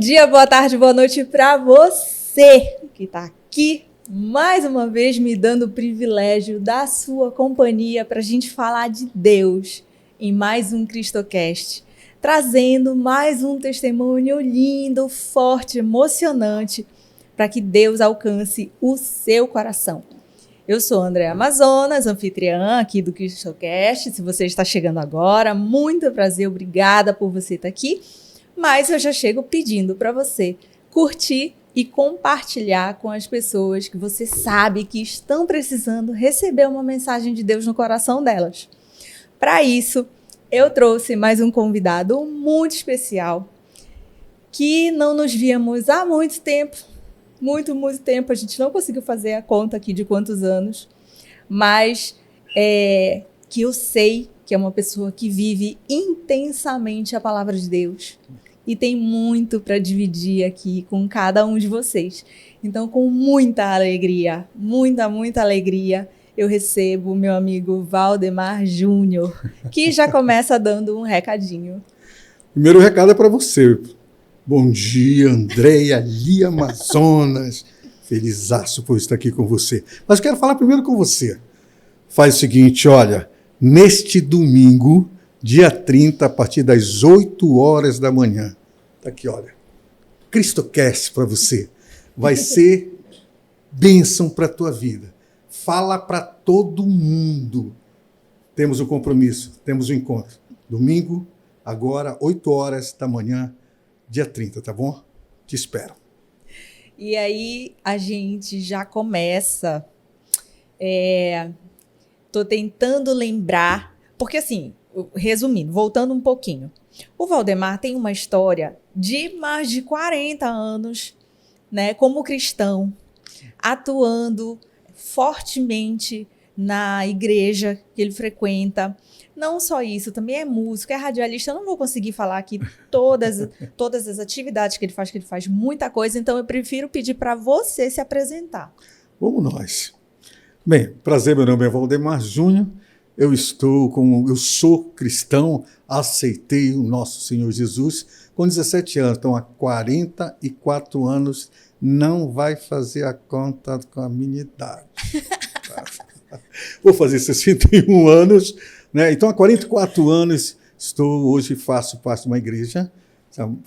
dia, boa tarde, boa noite para você que está aqui mais uma vez me dando o privilégio da sua companhia para a gente falar de Deus em mais um Cristocast, trazendo mais um testemunho lindo, forte, emocionante para que Deus alcance o seu coração. Eu sou Andréa Amazonas, anfitriã aqui do Cristocast. Se você está chegando agora, muito prazer, obrigada por você estar aqui. Mas eu já chego pedindo para você curtir e compartilhar com as pessoas que você sabe que estão precisando receber uma mensagem de Deus no coração delas. Para isso, eu trouxe mais um convidado muito especial que não nos víamos há muito tempo. Muito tempo, a gente não conseguiu fazer a conta aqui de quantos anos, mas que eu sei que é uma pessoa que vive intensamente a palavra de Deus e tem muito para dividir aqui com cada um de vocês. Então, com muita alegria, muita alegria, eu recebo o meu amigo Valdemar Júnior, que já começa dando um recadinho. Primeiro recado é para você. Bom dia, Andréa, Lia Amazonas. Felizaço por estar aqui com você. Mas quero falar primeiro com você. Faz o seguinte, olha, neste domingo, dia 30, a partir das 8 horas da manhã, tá aqui, olha, Cristocast para você. Vai ser bênção para a tua vida. Fala para todo mundo. Temos o compromisso, temos o encontro. Domingo, agora, 8 horas da manhã, dia 30, tá bom? Te espero. E aí a gente já começa. Tô tentando lembrar, porque assim, resumindo, voltando um pouquinho. O Valdemar tem uma história de mais de 40 anos, né, como cristão, atuando fortemente na igreja que ele frequenta. Não só isso, também é músico, é radialista. Eu não vou conseguir falar aqui todas as atividades que ele faz muita coisa, então eu prefiro pedir para você se apresentar. Vamos nós. Bem, prazer, meu nome é Valdemar Júnior, eu sou cristão, aceitei o nosso Senhor Jesus com 17 anos, então há 44 anos, não vai fazer a conta com a minha idade. Vou fazer 61 anos, né? Então, há 44 anos, hoje faço parte de uma igreja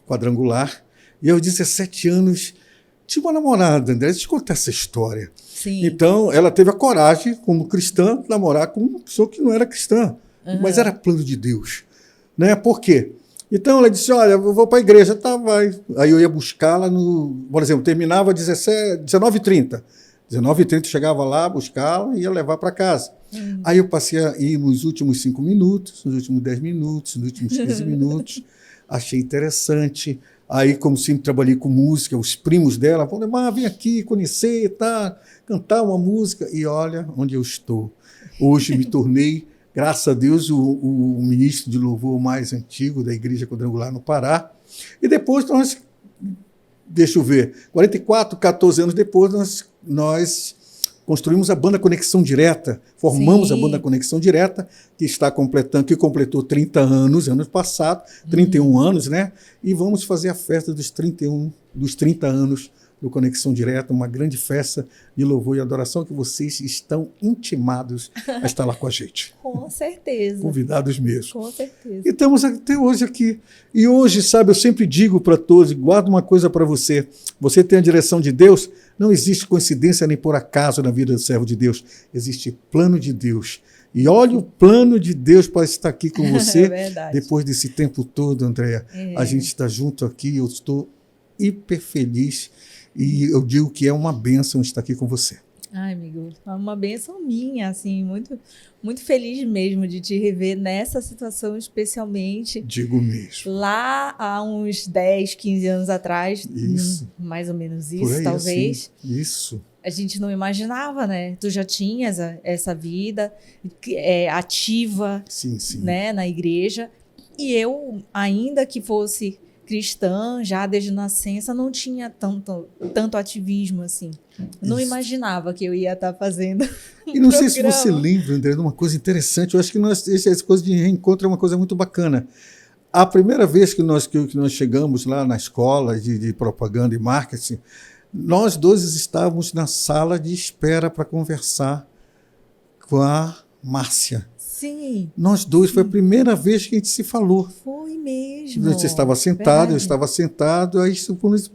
quadrangular, e aos 17 anos, tive uma namorada, André, deixa eu te contar essa história. Sim. Então, ela teve a coragem, como cristã, de namorar com uma pessoa que não era cristã, mas era plano de Deus. Né? Por quê? Então, ela disse, olha, eu vou para a igreja, tá, vai. Aí eu ia buscá-la, por exemplo, terminava às 19h30. 19h30 chegava lá, buscá-la e ia levar para casa. Aí eu passei a ir nos últimos 5 minutos, nos últimos 10 minutos, nos últimos 15 minutos. Achei interessante. Aí, como sempre trabalhei com música, os primos dela falaram, vem aqui conhecer, tá, cantar uma música. E olha onde eu estou. Hoje me tornei, graças a Deus, o ministro de louvor mais antigo da Igreja Quadrangular no Pará. E depois deixa eu ver, 14 anos depois, nós construímos a banda Conexão Direta, formamos Sim. a banda Conexão Direta, que completou 30 anos, ano passado, 31 anos, né? E vamos fazer a festa dos 30 anos do Conexão Direta, uma grande festa de louvor e adoração que vocês estão intimados a estar lá com a gente. Com certeza. Convidados mesmo. Com certeza. E estamos até hoje aqui. E hoje, sabe, eu sempre digo para todos, guardo uma coisa para você. Você tem a direção de Deus, não existe coincidência nem por acaso na vida do servo de Deus. Existe plano de Deus. E olha o plano de Deus para estar aqui com você depois desse tempo todo, Andréa. A gente está junto aqui, eu estou hiper feliz. E eu digo que é uma bênção estar aqui com você. Ai, amigo, é uma bênção minha, assim, muito feliz mesmo de te rever nessa situação, especialmente. Digo mesmo. Lá há uns 10, 15 anos atrás, mais ou menos isso, aí, talvez. Assim, isso. A gente não imaginava, né? Tu já tinhas essa vida ativa, sim. Né, na igreja. E eu, ainda que fosse cristã, já desde nascença, não tinha tanto ativismo assim. Não imaginava que eu ia estar fazendo E não sei se você lembra, André, de uma coisa interessante. Eu acho que essa coisa de reencontro é uma coisa muito bacana. A primeira vez que nós chegamos lá na escola de propaganda e marketing, nós dois estávamos na sala de espera para conversar com a Márcia. Sim. Nós dois, foi a primeira vez que a gente se falou. Foi mesmo. Você estava sentado, Verdade. eu estava sentado, aí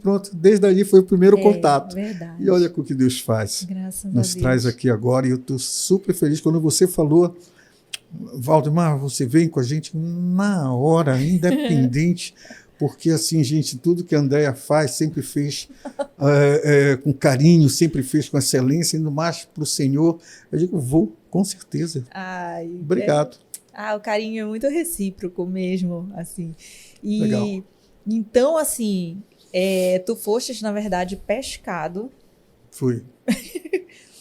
pronto, desde ali foi o primeiro contato. Verdade. E olha o que Deus faz. Graças a Nos Deus. traz aqui agora, e eu estou super feliz. Quando você falou, Valdemar, você vem com a gente na hora, independente, porque assim, gente, tudo que a Andréia faz, sempre fez com carinho, sempre fez com excelência, indo mais para o Senhor. Eu digo, vou, com certeza. Ai, Obrigado. o carinho é muito recíproco mesmo, assim. E Legal. então, assim, tu fostes, na verdade, pescado, Foi.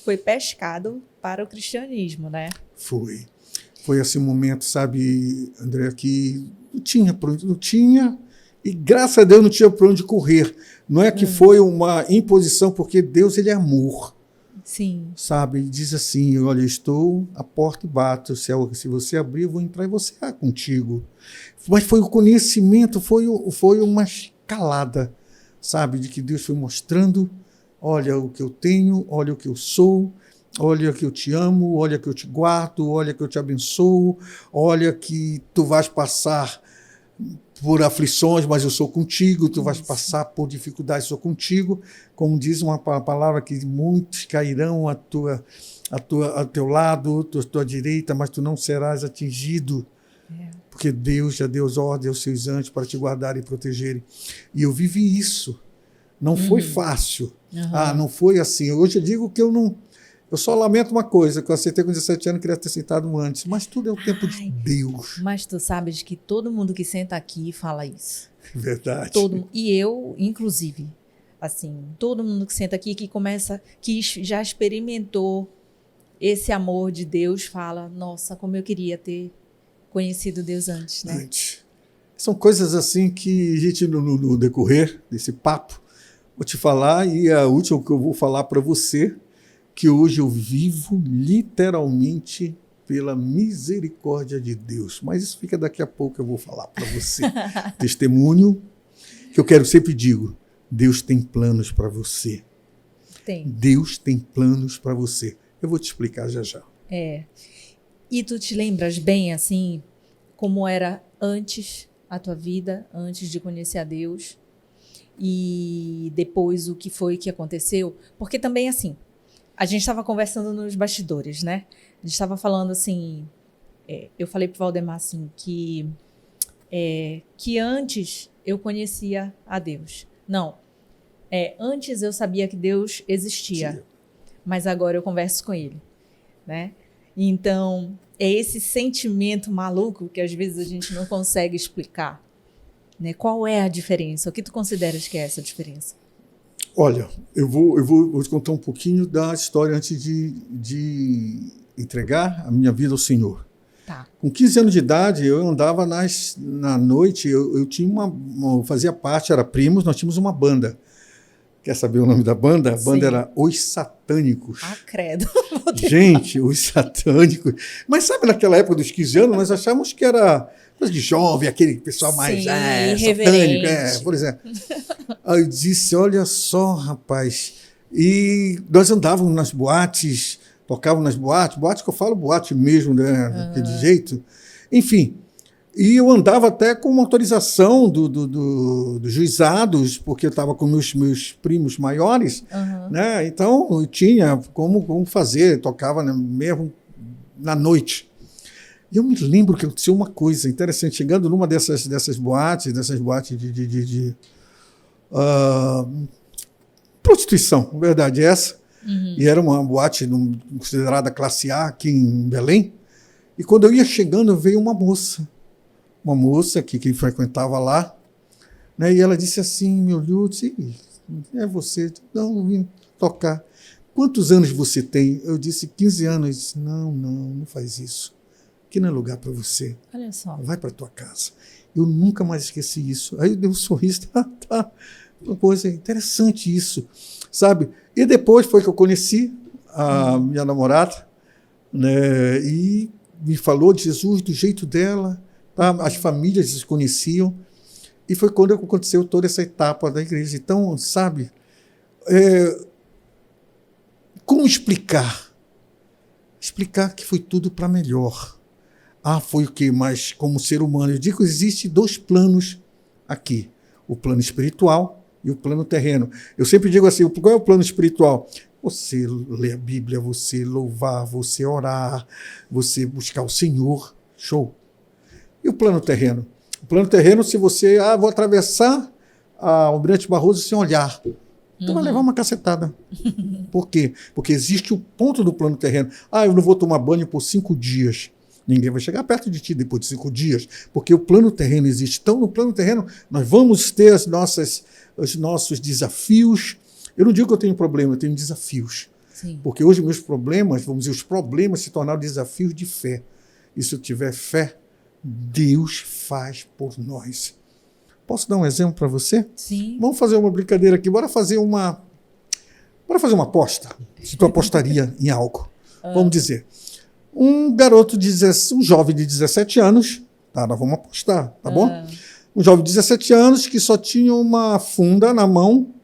foi pescado para o cristianismo, né? Foi. Foi esse momento, sabe, André, que não tinha para onde, não tinha, e graças a Deus não tinha para onde correr. Não é que foi uma imposição, porque Deus, ele é amor. Sim. Sabe, ele diz assim, olha, estou à porta e bato, se você abrir, eu vou entrar e vou cear contigo. Mas foi o conhecimento, foi uma escalada, sabe, de que Deus foi mostrando, olha o que eu tenho, olha o que eu sou, olha que eu te amo, olha que eu te guardo, olha que eu te abençoo, olha que tu vais passar por aflições, mas eu sou contigo, tu vais passar por dificuldades, eu sou contigo. Como diz uma palavra que muitos cairão ao teu lado, à tua direita, mas tu não serás atingido. Porque Deus já deu ordem aos seus anjos para te guardar e protegerem. E eu vivi isso. Não foi fácil. Não foi assim. Hoje eu digo que eu só lamento uma coisa, que eu aceitei com 17 anos, queria ter aceitado antes. Mas tudo é o tempo de Deus. Mas tu sabes que todo mundo que senta aqui fala isso. Verdade. E eu, inclusive, assim, todo mundo que senta aqui, que já experimentou esse amor de Deus, fala, nossa, como eu queria ter conhecido Deus antes, né? Antes. São coisas assim que a gente, no decorrer desse papo, vou te falar, e a última que eu vou falar para você, que hoje eu vivo literalmente pela misericórdia de Deus. Mas isso fica daqui a pouco, eu vou falar para você. Testemunho que eu quero sempre digo, Deus tem planos para você. Tem. Deus tem planos para você. Eu vou te explicar já já. E tu te lembras bem, assim, como era antes a tua vida, antes de conhecer a Deus, e depois o que foi que aconteceu? Porque também, assim, a gente estava conversando nos bastidores, né? A gente estava falando assim, eu falei pro Valdemar assim, que antes eu conhecia a Deus. Não, antes eu sabia que Deus existia, mas agora eu converso com Ele, né? Então, é esse sentimento maluco que às vezes a gente não consegue explicar, né? Qual é a diferença? O que tu consideras que é essa diferença? Olha, eu vou te contar um pouquinho da história antes de entregar a minha vida ao Senhor. Tá. Com 15 anos de idade, eu andava na noite, eu tinha fazia parte, era primos, nós tínhamos uma banda. Quer saber o nome da banda? A banda era Os Satânicos. Ah, credo. Gente, Os Satânicos. Mas sabe, naquela época dos 15 anos, nós achávamos que era coisa de jovem, aquele pessoal mais satânico, por exemplo. Aí eu disse, olha só, rapaz. E nós andávamos nas boates, tocávamos nas boates que eu falo boate mesmo, né, daquele jeito. Enfim, e eu andava até com uma autorização dos juizados, porque eu estava com meus primos maiores, né? Então eu tinha como fazer, tocava mesmo na noite. E eu me lembro que aconteceu uma coisa interessante, chegando numa dessas boates de prostituição, na verdade essa, e era uma boate considerada classe A aqui em Belém, e quando eu ia chegando veio uma moça que frequentava lá, né, e ela disse assim, me olhou, disse, é você? Não, eu vim tocar. Quantos anos você tem? Eu disse, 15 anos. Eu disse, não faz isso. Aqui não é lugar para você. Olha só. Vai para tua casa. Eu nunca mais esqueci isso. Aí deu um sorriso, tá. Uma coisa interessante isso, sabe? E depois foi que eu conheci a minha namorada, né? E me falou de Jesus do jeito dela. tá? As famílias se conheciam, e foi quando aconteceu toda essa etapa da igreja. Então, sabe, como explicar? Explicar que foi tudo para melhor. Foi o quê? Mas como ser humano, eu digo que existem dois planos aqui, o plano espiritual e o plano terreno. Eu sempre digo assim, qual é o plano espiritual? Você ler a Bíblia, você louvar, você orar, você buscar o Senhor, show. E o plano terreno? O plano terreno, se você, vou atravessar o Almirante Barroso sem olhar, tu vai levar uma cacetada. Por quê? Porque existe o ponto do plano terreno. Eu não vou tomar banho por 5 dias. Ninguém vai chegar perto de ti depois de 5 dias, porque o plano terreno existe. Então, no plano terreno, nós vamos ter os nossos desafios. Eu não digo que eu tenho problema, eu tenho desafios. Sim. Porque hoje meus problemas, vamos dizer, os problemas se tornaram desafios de fé. E se eu tiver fé, Deus faz por nós. Posso dar um exemplo para você? Sim. Vamos fazer uma brincadeira aqui. Bora fazer uma aposta. Se tu apostaria em algo. Vamos dizer. Um jovem de 17 anos, tá? Nós vamos apostar, tá bom? Um jovem de 17 anos que só tinha uma funda na mão.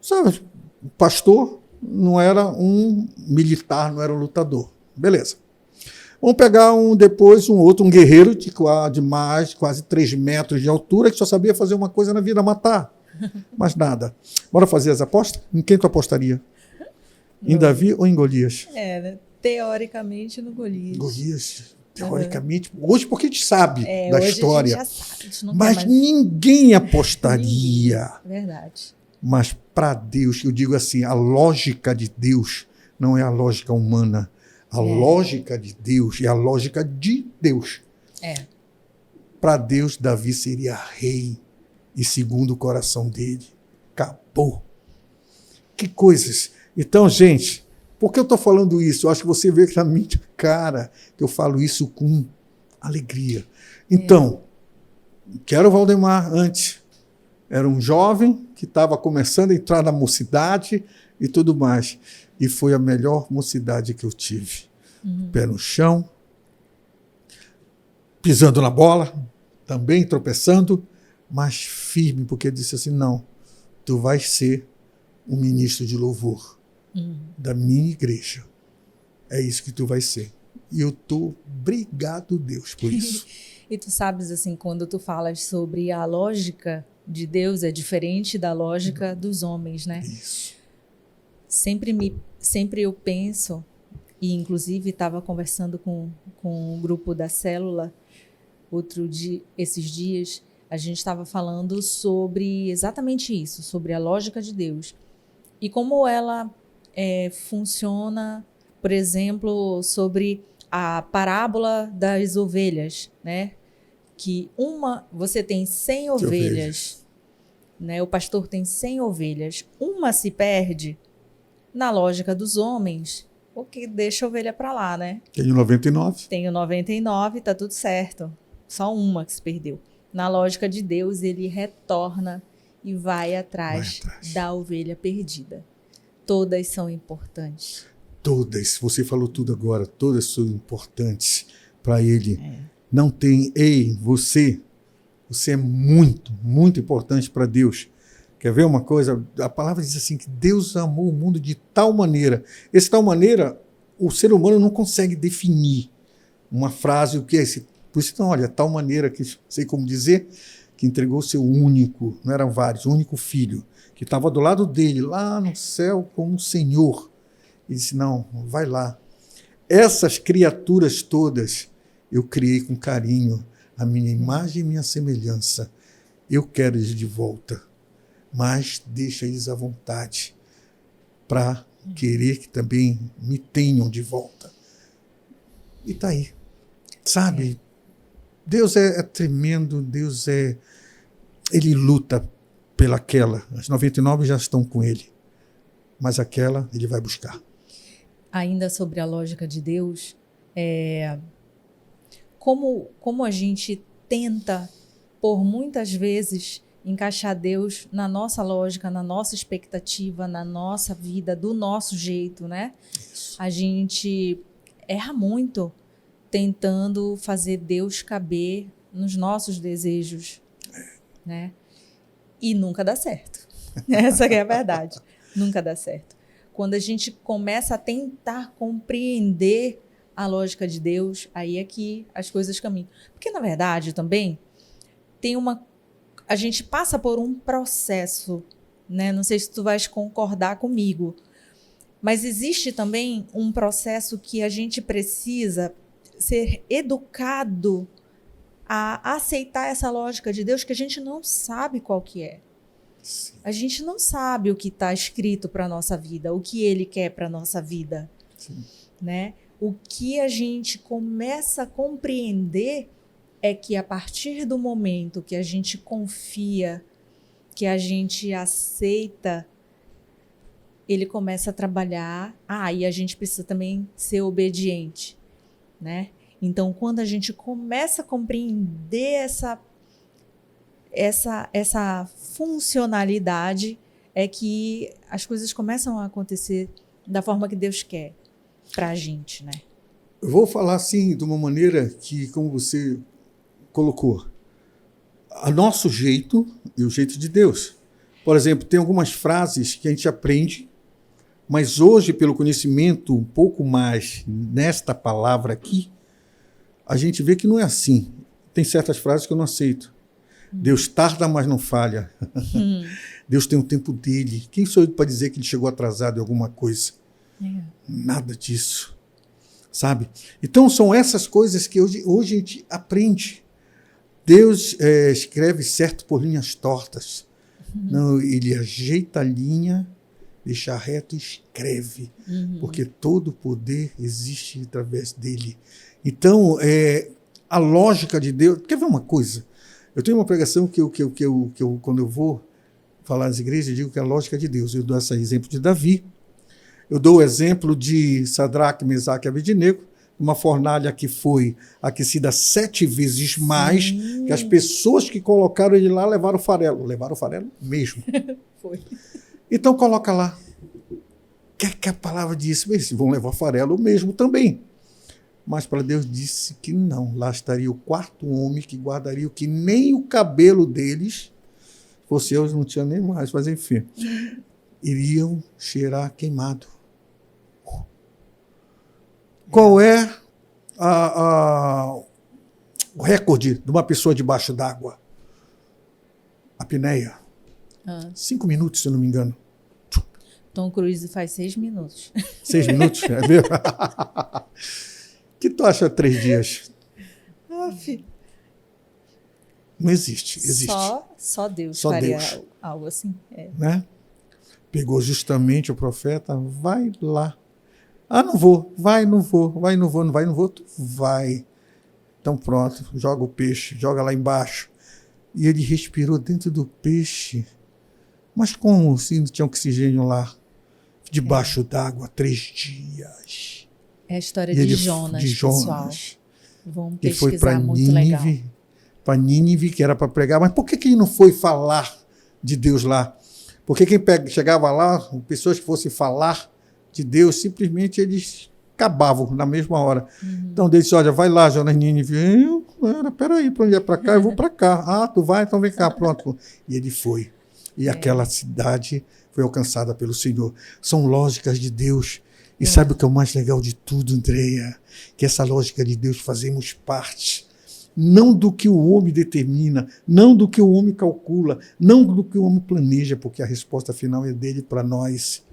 Sabe, o pastor não era um militar, não era um lutador. Beleza. Vamos pegar um guerreiro de quase 3 metros de altura, que só sabia fazer uma coisa na vida, matar. Mais nada. Bora fazer as apostas? Em quem tu apostaria? Em Davi ou em Golias? Né? Teoricamente no Golias. Golias, teoricamente. Hoje, porque a gente sabe da hoje história. A gente já sabe, a gente não mas ninguém apostaria. Verdade. Mas para Deus, eu digo assim, a lógica de Deus não é a lógica humana. A lógica de Deus é a lógica de Deus. Para Deus, Davi seria rei e segundo o coração dele. Acabou. Que coisas. Então, gente, por que eu estou falando isso? Eu acho que você vê que na minha cara que eu falo isso com alegria. Então, quero o Valdemar antes. Era um jovem que estava começando a entrar na mocidade e tudo mais. E foi a melhor mocidade que eu tive. Pé no chão, pisando na bola, também tropeçando, mas firme, porque disse assim, não, tu vais ser um ministro de louvor da minha igreja. É isso que tu vais ser. E eu estou obrigado, Deus, por isso. E tu sabes, assim, quando tu falas sobre a lógica de Deus, é diferente da lógica dos homens, né? Isso. Sempre eu penso, e inclusive estava conversando com o grupo da célula esses dias, a gente estava falando sobre exatamente isso, sobre a lógica de Deus. E como ela funciona, por exemplo, sobre a parábola das ovelhas, né? Que você tem 100 ovelhas, né? O pastor tem 100 ovelhas, uma se perde. Na lógica dos homens, o que deixa a ovelha para lá, né? Tenho 99. Tenho 99, tá tudo certo. Só uma que se perdeu. Na lógica de Deus, ele retorna e vai atrás da ovelha perdida. Todas são importantes. Todas. Você falou tudo agora. Todas são importantes para ele. Não tem... Você é muito, muito importante para Deus. Quer ver uma coisa? A palavra diz assim, que Deus amou o mundo de tal maneira. Esse tal maneira, o ser humano não consegue definir uma frase, o que é esse. Por isso, então, olha, tal maneira, que sei como dizer, que entregou seu único, não eram vários, único filho, que estava do lado dele, lá no céu, como um Senhor. E disse, não, vai lá. Essas criaturas todas, eu criei com carinho, a minha imagem e minha semelhança. Eu quero eles de volta. Mas deixa eles à vontade para querer que também me tenham de volta. E está aí. Sabe? Deus é tremendo, Deus ele luta pelaquela. As 99 já estão com ele. Mas aquela ele vai buscar. Ainda sobre a lógica de Deus, como a gente tenta, por muitas vezes, encaixar Deus na nossa lógica, na nossa expectativa, na nossa vida, do nosso jeito, né? Isso. A gente erra muito tentando fazer Deus caber nos nossos desejos, né? E nunca dá certo. Essa que é a verdade. Nunca dá certo. Quando a gente começa a tentar compreender a lógica de Deus, aí é que as coisas caminham. Porque, na verdade, também a gente passa por um processo, né? Não sei se tu vais concordar comigo, mas existe também um processo que a gente precisa ser educado a aceitar essa lógica de Deus que a gente não sabe qual que é. Sim. A gente não sabe o que está escrito para a nossa vida, o que Ele quer para a nossa vida. Sim. Né? O que a gente começa a compreender é que a partir do momento que a gente confia, que a gente aceita, Ele começa a trabalhar. E a gente precisa também ser obediente, né? Então, quando a gente começa a compreender essa funcionalidade, é que as coisas começam a acontecer da forma que Deus quer para a gente, né? Eu vou falar assim, de uma maneira que, como você colocou, a nosso jeito e o jeito de Deus. Por exemplo, tem algumas frases que a gente aprende, mas hoje, pelo conhecimento um pouco mais nesta palavra aqui, a gente vê que não é assim. Tem certas frases que eu não aceito. Deus tarda, mas não falha. Deus tem o tempo dele. Quem sou eu para dizer que ele chegou atrasado em alguma coisa? Nada disso. Sabe? Então, são essas coisas que hoje a gente aprende. Deus escreve certo por linhas tortas. Não, ele ajeita a linha, deixa reto e escreve. Porque todo o poder existe através dele. Então, a lógica de Deus... Quer ver uma coisa? Eu tenho uma pregação que eu quando eu vou falar nas igrejas, eu digo que é a lógica de Deus. Eu dou esse exemplo de Davi. Eu dou o exemplo de Sadraque, Mesaque e Abednego, uma fornalha que foi aquecida 7 vezes mais, que as pessoas que colocaram ele lá levaram o farelo. Levaram o farelo mesmo. Foi. Então coloca lá. O que a palavra disse? Eles vão levar o farelo mesmo também. Mas para Deus disse que não. Lá estaria o quarto homem que guardaria o que nem o cabelo deles, fosse eu, não tinha nem mais, mas enfim, iriam cheirar queimado. Qual é o recorde de uma pessoa debaixo d'água? A apneia. 5 minutos, se eu não me engano. Tom Cruise faz 6 minutos. 6 minutos? É mesmo? Que tu acha 3 dias? Não existe. Só Deus Só faria Deus. algo assim. Né? Pegou justamente o profeta, vai lá. Não vou, não vou, tu vai. Então pronto, joga o peixe, joga lá embaixo. E ele respirou dentro do peixe. Mas como se não tinha oxigênio lá? Debaixo d'água, 3 dias. É a história de Jonas, pessoal. Vamos ele foi pesquisar, muito legal. Para Nínive, que era para pregar. Mas por que ele não foi falar de Deus lá? Porque quem chegava lá, pessoas que fossem falar de Deus, simplesmente eles acabavam na mesma hora. Então Deus disse, olha, vai lá, Jonas, Nínive. Peraí, para onde é para cá? Eu vou para cá. Tu vai? Então vem cá, pronto. E ele foi. E aquela cidade foi alcançada pelo Senhor. São lógicas de Deus. E sabe o que é o mais legal de tudo, Andréia? Que essa lógica de Deus fazemos parte. Não do que o homem determina, não do que o homem calcula, não do que o homem planeja, porque a resposta final é dele para nós.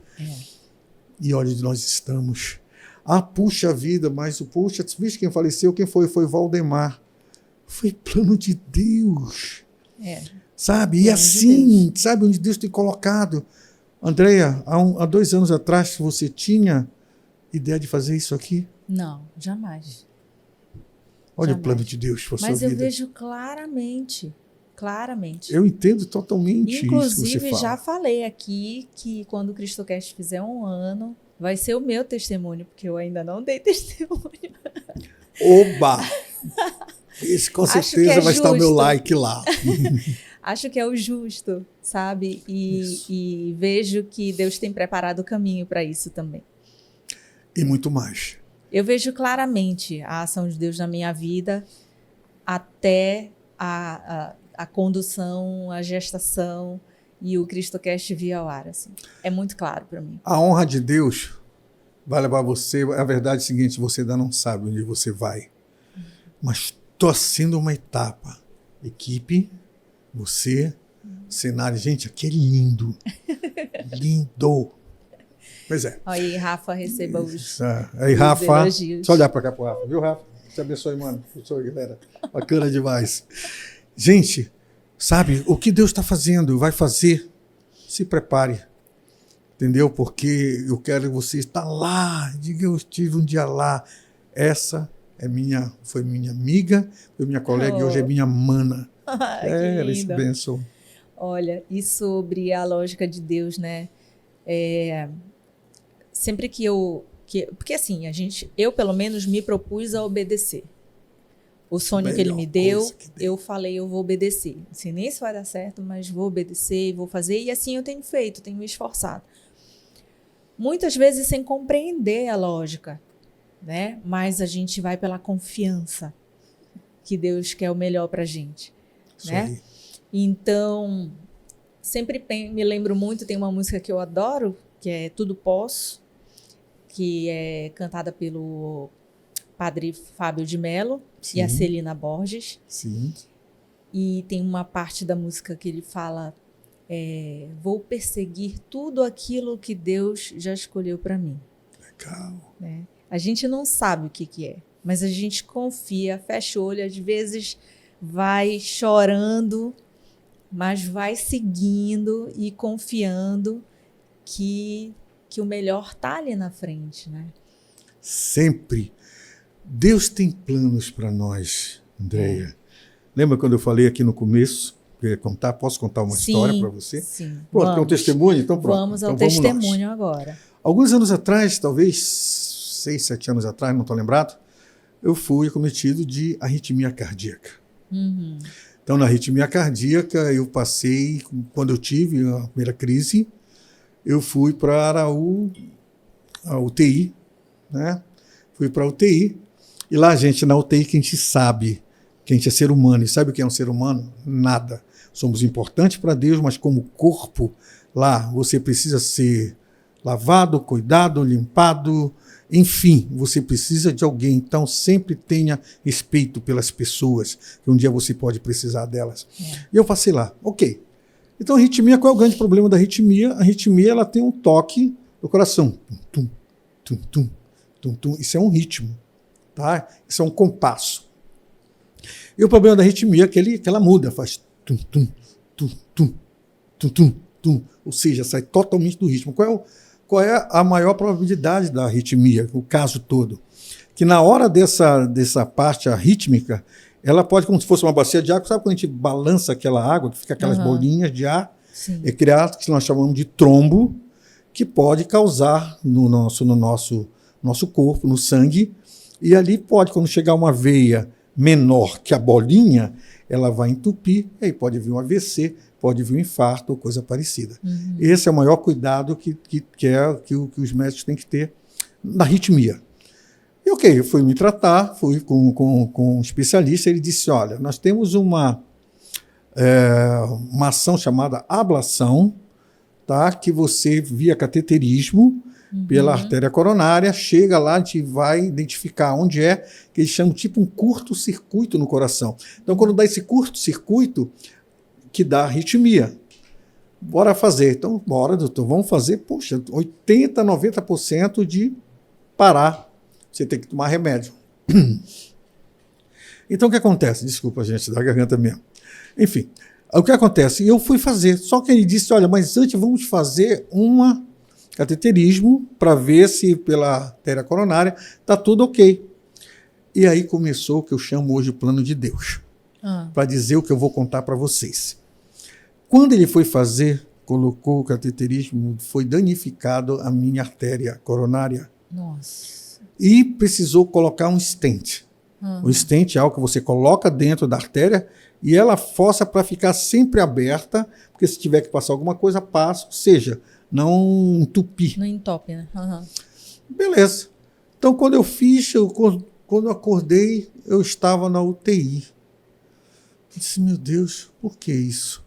E olha onde nós estamos. Puxa vida, mas vixe, quem faleceu, quem foi? Foi Valdemar. Foi plano de Deus. Sabe? E assim, sabe onde Deus tem colocado? Andréia, há 2 anos atrás, você tinha ideia de fazer isso aqui? Não, jamais. Olha jamais. O plano de Deus para a sua vida. Mas eu vejo claramente. Eu entendo totalmente Inclusive, isso que você fala. já falei aqui que quando o CristoCast fizer 1 ano, vai ser o meu testemunho, porque eu ainda não dei testemunho. Oba! Esse com certeza vai estar o meu like lá. Acho que é o justo, sabe? E vejo que Deus tem preparado o caminho para isso também. E muito mais. Eu vejo claramente a ação de Deus na minha vida. até a condução, a gestação e o CristoCast via ao ar. Assim. É muito claro para mim. A honra de Deus vai levar você. A verdade é a seguinte: você ainda não sabe onde você vai. Mas está sendo uma etapa. Equipe, você, cenário. Gente, aqui é lindo. Lindo. Pois é. Aí, Rafa, receba os Aí, Rafa, elogios. deixa eu olhar para cá pro Rafa. Viu, Rafa? Te abençoe, mano. Abençoe, galera. Bacana demais. Gente, sabe, o que Deus está fazendo, vai fazer, se prepare. Entendeu? Porque eu quero que você estar lá. Diga, eu estive um dia lá. Essa foi minha amiga, foi minha colega e hoje é minha mana. Que esse lindo. benção. Olha, e sobre a lógica de Deus, né? Sempre porque assim, eu pelo menos me propus a obedecer. O sonho que ele me deu, eu falei, eu vou obedecer. Não sei nem se vai dar certo, mas vou obedecer, vou fazer. E assim eu tenho feito, tenho me esforçado. Muitas vezes sem compreender a lógica, né? Mas a gente vai pela confiança que Deus quer o melhor pra gente, né? Aí. Então, sempre me lembro muito, tem uma música que eu adoro, que é Tudo Posso, que é cantada pelo Padre Fábio de Mello e a Celina Borges. Sim. E tem uma parte da música que ele fala: vou perseguir tudo aquilo que Deus já escolheu para mim. Legal. Né? A gente não sabe o que é, mas a gente confia, fecha o olho, às vezes vai chorando, mas vai seguindo e confiando que o melhor está ali na frente, né? Sempre. Deus tem planos para nós, Andréia. Lembra quando eu falei aqui no começo? Que eu ia contar? Posso contar uma história para você? Sim. Pronto, tem um testemunho? Então pronto. Vamos ao então, testemunho agora. Alguns anos atrás, talvez 6, 7 anos atrás, não estou lembrado, eu fui cometido de arritmia cardíaca. Uhum. Então, na arritmia cardíaca, eu passei, quando eu tive a primeira crise, eu fui para a UTI, né? Fui para a UTI, e lá, gente, na UTI que a gente sabe que a gente é ser humano. E sabe o que é um ser humano? Nada. Somos importantes para Deus, mas como corpo, lá você precisa ser lavado, cuidado, limpado, enfim, você precisa de alguém. Então, sempre tenha respeito pelas pessoas, que um dia você pode precisar delas. E eu passei lá, ok. Então, a arritmia, qual é o grande problema da arritmia? A arritmia, ela tem um toque do coração. Tum, tum, tum, tum, tum. Isso é um ritmo, tá? Isso é um compasso. E o problema da arritmia é que ela muda, faz tum, tum, tum, tum, tum, tum, tum. Ou seja, sai totalmente do ritmo. Qual é a maior probabilidade da arritmia, o caso todo? Que na hora dessa parte arrítmica, ela pode, como se fosse uma bacia de água, sabe quando a gente balança aquela água, que fica aquelas bolinhas de ar, é criado, que nós chamamos de trombo, que pode causar no nosso corpo, no sangue, e ali pode, quando chegar uma veia menor que a bolinha, ela vai entupir, e aí pode vir um AVC, pode vir um infarto ou coisa parecida. Esse é o maior cuidado que os médicos têm que ter na arritmia. E ok, eu fui me tratar, fui com um especialista, ele disse, olha, nós temos uma ação chamada ablação, tá? Que você, via cateterismo, pela artéria coronária, chega lá, a gente vai identificar onde é, que eles chamam tipo um curto-circuito no coração. Então, quando dá esse curto-circuito, que dá arritmia. Bora fazer. Então, bora, doutor, vamos fazer, 80%, 90% de parar. Você tem que tomar remédio. Então, o que acontece? Desculpa, gente, da garganta mesmo. Enfim, o que acontece? Eu fui fazer, só que ele disse, olha, mas antes vamos fazer cateterismo para ver se pela artéria coronária está tudo ok. E aí começou o que eu chamo hoje de plano de Deus, para dizer o que eu vou contar para vocês. Quando ele foi fazer, colocou o cateterismo, foi danificado a minha artéria coronária. Nossa. E precisou colocar um stent. O stent é algo que você coloca dentro da artéria e ela força para ficar sempre aberta, porque se tiver que passar alguma coisa, passa, ou seja, não entupir. Não entope, né? Beleza. Então, quando eu acordei, eu estava na UTI. Disse, meu Deus, por que isso?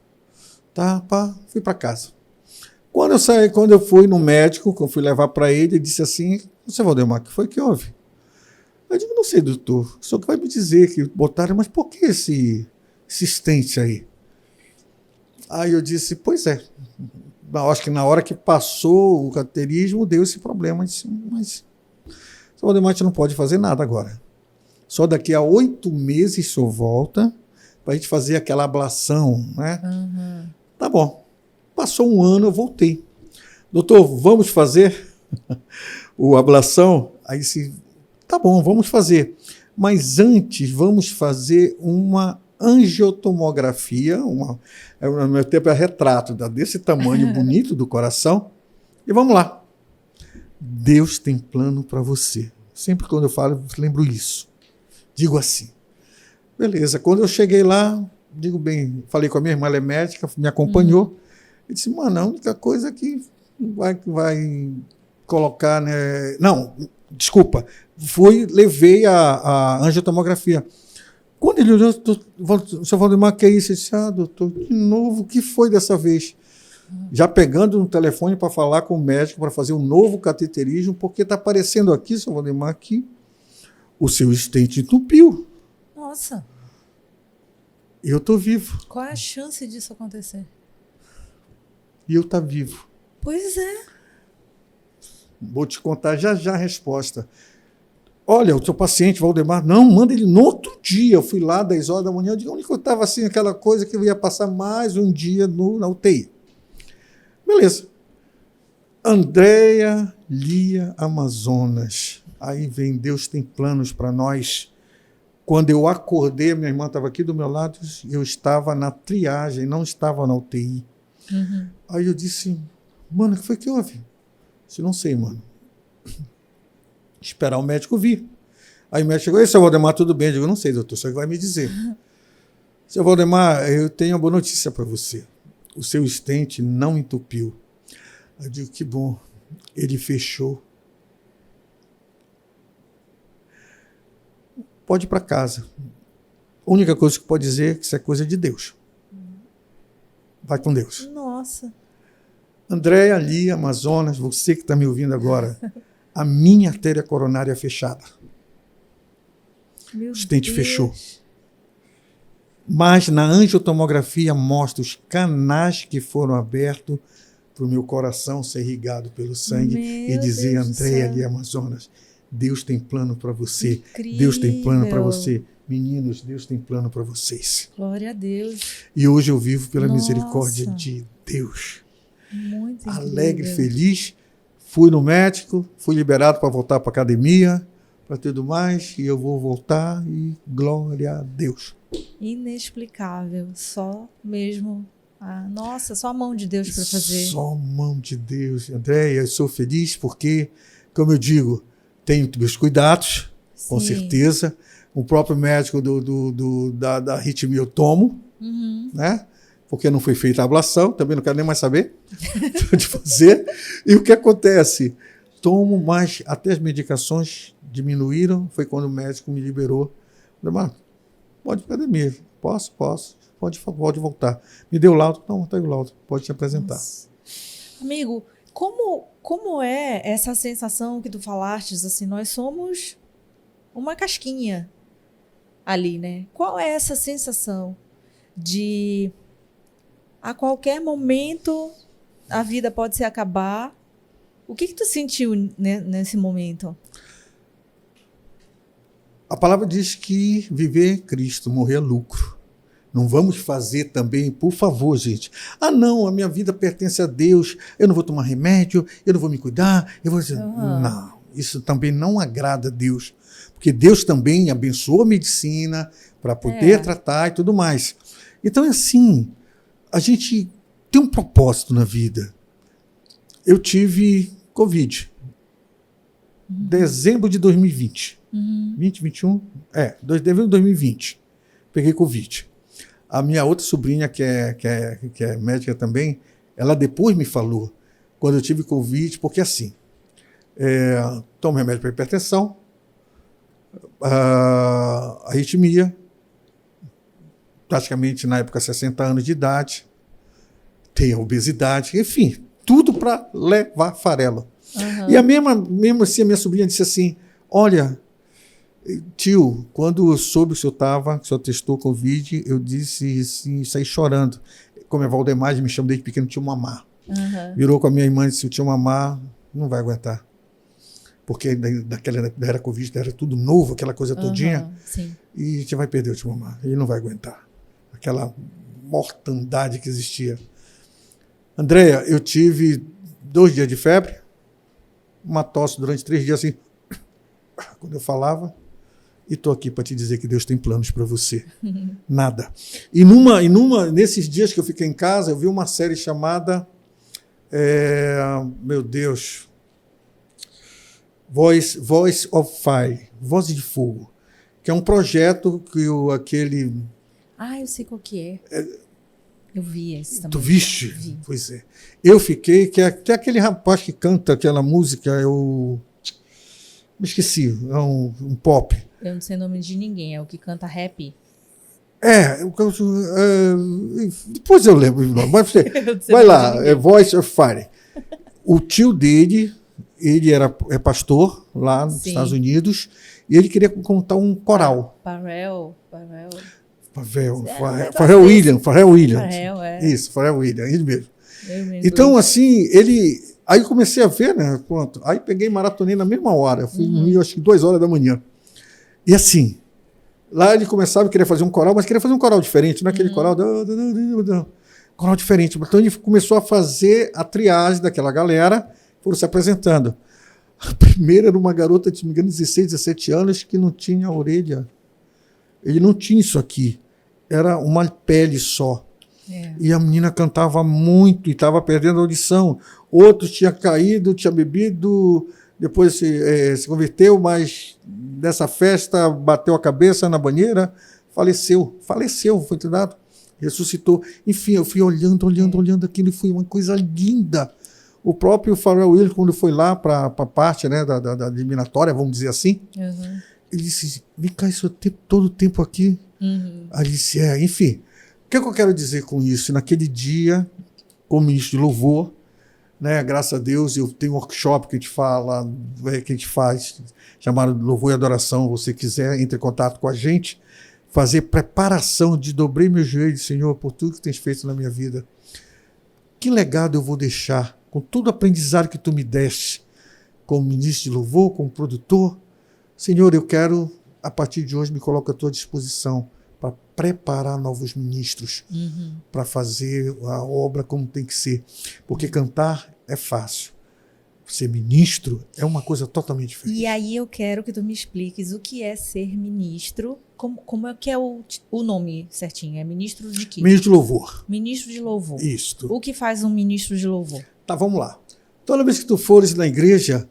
Tá, pá, fui para casa. Quando eu fui no médico, que eu fui levar para ele disse assim, seu Valdemar, o que foi que houve? Eu digo, não sei, doutor, o senhor que vai me dizer que botaram, mas por que esse stent aí? Aí eu disse, pois é, eu acho que na hora que passou o cateterismo, deu esse problema. Eu disse, mas seu Valdemar, a gente não pode fazer nada agora. Só daqui a 8 meses o senhor volta para a gente fazer aquela ablação, né? Uhum. Tá bom. Passou um ano, eu voltei. Doutor, vamos fazer a ablação? Aí se tá bom, vamos fazer. Mas antes, vamos fazer uma angiotomografia, no meu tempo é retrato, desse tamanho bonito do coração. E vamos lá. Deus tem plano para você. Sempre quando eu falo, eu lembro isso. Digo assim. Beleza, quando eu cheguei lá, digo bem, falei com a minha irmã, ela é médica, me acompanhou. E disse, mano, a única coisa que vai colocar, né? Não, desculpa. Levei a angiotomografia. Quando ele olhou, o senhor Valdemar, que é isso? Eu disse, doutor, de novo, o que foi dessa vez? Já pegando no telefone para falar com o médico para fazer um novo cateterismo, porque está aparecendo aqui, senhor Valdemar, que o seu stent entupiu. Nossa. E eu estou vivo. Qual é a chance disso acontecer? E eu estou vivo. Pois é. Vou te contar já a resposta. Olha, o seu paciente, Valdemar, não, manda ele no outro dia. Eu fui lá, 10 horas da manhã, eu digo, onde que eu estava assim, aquela coisa que eu ia passar mais um dia na UTI. Beleza. Andréia Lia Amazonas. Aí vem, Deus tem planos para nós. Quando eu acordei, minha irmã estava aqui do meu lado, eu estava na triagem, não estava na UTI. Uhum. Aí eu disse, mano, o que foi que houve? Eu disse, não sei, mano. Esperar o médico vir. Aí o médico chegou, seu Valdemar, tudo bem? Eu digo, não sei, doutor, você vai me dizer. Seu Valdemar, eu tenho uma boa notícia para você. O seu stent não entupiu. Eu digo, que bom. Ele fechou. Pode ir para casa. A única coisa que pode dizer é que isso é coisa de Deus. Vai com Deus. Nossa. Andréia Lia Amazonas, você que está me ouvindo agora, a minha artéria coronária é fechada. Meu O stent Deus. fechou. Mas na angiotomografia mostra os canais que foram abertos para o meu coração ser irrigado pelo sangue e dizer, Deus do Andréia céu. Lia Amazonas, Deus tem plano para você. Incrível. Deus tem plano para você. Meninos, Deus tem plano para vocês. Glória a Deus. E hoje eu vivo pela Nossa. misericórdia de Deus. Muito Alegre, incrível. feliz. Fui no médico, fui liberado para voltar para a academia, para tudo mais, e eu vou voltar e glória a Deus. Inexplicável. Só mesmo. Nossa, só a mão de Deus para fazer. Só mão de Deus. Andréia, eu sou feliz porque, como eu digo, tenho meus cuidados, com Sim. certeza. O próprio médico da arritmia eu tomo, Uhum. né? Porque não foi feita a ablação, também não quero nem mais saber de fazer. E o que acontece? Tomo, mas até as medicações diminuíram, foi quando o médico me liberou. Falei, pode ir para a academia. Posso, pode voltar. Me deu o laudo, não, está aí o laudo, pode te apresentar. Nossa. Amigo, como é essa sensação que tu falaste, assim, nós somos uma casquinha ali, né? Qual é essa sensação de a qualquer momento a vida pode se acabar? O que tu sentiu nesse momento? A palavra diz que viver é Cristo, morrer é lucro. Não vamos fazer também, por favor, gente. Não, a minha vida pertence a Deus, eu não vou tomar remédio, eu não vou me cuidar. Não, isso também não agrada a Deus. Porque Deus também abençoa a medicina para poder tratar e tudo mais. Então é assim, a gente tem um propósito na vida. Eu tive Covid. Dezembro de 2020. 2021? Dezembro de 2020. Peguei Covid. A minha outra sobrinha, que é médica também, ela depois me falou, quando eu tive Covid, porque assim, tomo remédio para hipertensão, arritmia, praticamente na época 60 anos de idade, tem a obesidade, enfim, tudo para levar farelo. E mesmo assim, a minha sobrinha disse assim, olha, tio, quando eu soube que o senhor testou Covid, eu disse assim, saí chorando. Como é Valdemar, me chama desde pequeno, tio Mamá. Virou com a minha irmã e disse, o tio Mamá não vai aguentar. Porque daquela era Covid, era tudo novo, aquela coisa todinha. Sim. E a gente vai perder o tio Mamá, ele não vai aguentar. Aquela mortandade que existia. Andréia, eu tive 2 dias de febre, uma tosse durante 3 dias assim, quando eu falava, e estou aqui para te dizer que Deus tem planos para você. Nada. E nesses dias que eu fiquei em casa, eu vi uma série chamada, meu Deus, Voice of Fire, Voz de Fogo, que é um projeto que aquele... eu sei qual que é. Eu vi esse também. Tu viste? Vi. Pois é. Eu fiquei, que é aquele rapaz que canta aquela música, me esqueci, é um pop. Eu não sei o nome de ninguém, é o que canta rap. Depois eu lembro o nome. Vai lá, é Voice of Fire. O tio dele, ele é pastor lá nos Estados Unidos, e ele queria contar um coral. Pharrell Williams. Isso, Pharrell Williams, ele mesmo. Então, assim, aí eu comecei a ver, né? Pronto. Aí peguei e maratonei na mesma hora. Eu fui, acho que 2 horas da manhã. E assim, lá ele começava a querer fazer um coral, mas queria fazer um coral diferente, não aquele coral. Coral diferente. Então ele começou a fazer a triagem daquela galera, foram se apresentando. A primeira era uma garota de, se não me engano, 16, 17 anos, que não tinha orelha. Ele não tinha isso aqui. Era uma pele só. E a menina cantava muito e estava perdendo a audição. Outro tinha caído, tinha bebido, depois se converteu, mas nessa festa bateu a cabeça na banheira, faleceu, foi entendado? Ressuscitou. Enfim, eu fui olhando aquilo e foi uma coisa linda. O próprio Pharrell Williams, quando foi lá para a parte, né, da eliminatória, vamos dizer assim, ele disse, vem cá, isso todo o tempo aqui. Aí ele disse, enfim. O que eu quero dizer com isso? Naquele dia, como ministro de louvor, né, graças a Deus, eu tenho um workshop que a gente fala, que a gente faz, chamado Louvor e Adoração. Se você quiser, entre em contato com a gente, fazer preparação de dobrei meu joelho, Senhor, por tudo que tens feito na minha vida. Que legado eu vou deixar, com todo o aprendizado que tu me deste, como ministro de louvor, como produtor. Senhor, eu quero, a partir de hoje, me coloco à tua disposição para preparar novos ministros, para fazer a obra como tem que ser. Porque cantar é fácil. Ser ministro é uma coisa totalmente diferente. E aí eu quero que tu me expliques o que é ser ministro. Como é que é o nome certinho? É ministro de quê? Ministro de louvor. Ministro de louvor. Isso. O que faz um ministro de louvor? Tá, vamos lá. Toda vez que tu fores na igreja,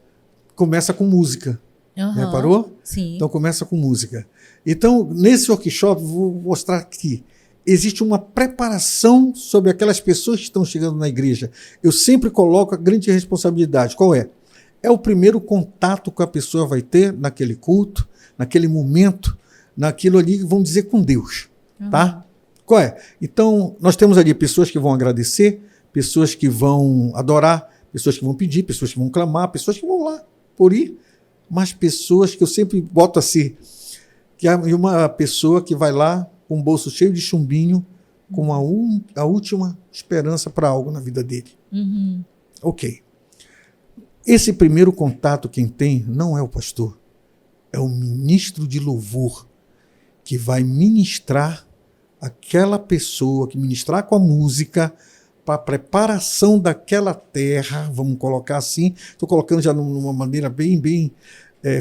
começa com música. Reparou? Sim. Então começa com música. Então, nesse workshop, vou mostrar que existe uma preparação sobre aquelas pessoas que estão chegando na igreja. Eu sempre coloco a grande responsabilidade. Qual é? É o primeiro contato que a pessoa vai ter naquele culto, naquele momento, naquilo ali, vamos dizer, com Deus. Tá? Qual é? Então, nós temos ali pessoas que vão agradecer, pessoas que vão adorar, pessoas que vão pedir, pessoas que vão clamar, pessoas que vão lá por ir, mas pessoas que eu sempre boto assim, que é uma pessoa que vai lá com um bolso cheio de chumbinho, com a última esperança para algo na vida dele. Ok. Esse primeiro contato quem tem não é o pastor, é o ministro de louvor, que vai ministrar aquela pessoa, que ministrar com a música, para a preparação daquela terra, vamos colocar assim, estou colocando já numa maneira bem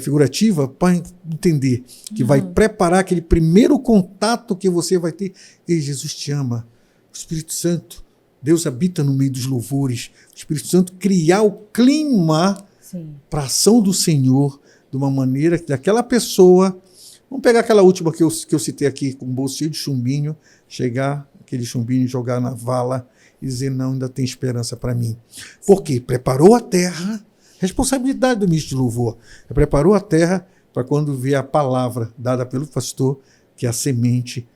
figurativa, para entender, que vai preparar aquele primeiro contato que você vai ter. Ei, Jesus te ama, o Espírito Santo, Deus habita no meio dos louvores, o Espírito Santo criar o clima para a ação do Senhor, de uma maneira que aquela pessoa, vamos pegar aquela última que eu citei aqui, com o bolso cheio de chumbinho, chegar aquele chumbinho, jogar na vala e dizer, não, ainda tem esperança para mim. Porque preparou a terra, responsabilidade do ministro de louvor, preparou a terra para quando vier a palavra dada pelo pastor, que a semente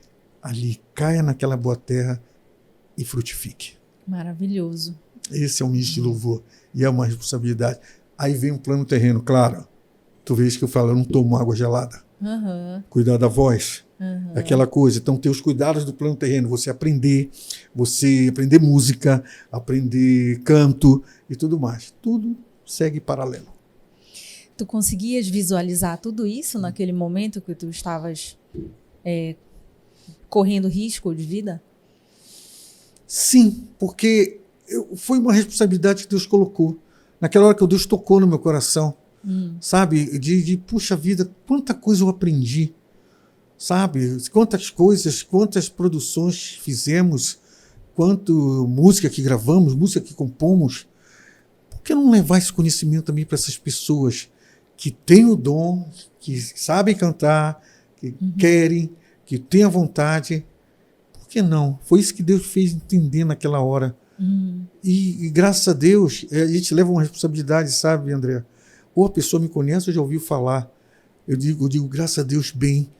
ali, caia naquela boa terra e frutifique. Maravilhoso. Esse é um ministro de louvor e é uma responsabilidade. Aí vem um plano terreno, claro. Tu vês que eu falo, eu não tomo água gelada. Cuidar da voz. Aquela coisa. Então, ter os cuidados do plano terreno. Você aprender música, aprender canto e tudo mais. Tudo segue paralelo. Tu conseguias visualizar tudo isso naquele momento que tu estavas correndo risco de vida? Sim, porque foi uma responsabilidade que Deus colocou. Naquela hora que Deus tocou no meu coração, sabe? Puxa vida, quanta coisa eu aprendi, sabe? Quantas coisas, quantas produções fizemos, quanto música que gravamos, música que compomos. Por que não levar esse conhecimento também para essas pessoas que têm o dom, que sabem cantar, que querem, que têm a vontade? Por que não? Foi isso que Deus fez entender naquela hora. E graças a Deus, a gente leva uma responsabilidade, sabe, André? Ou a pessoa me conhece ou já ouviu falar. Eu digo graças a Deus bem.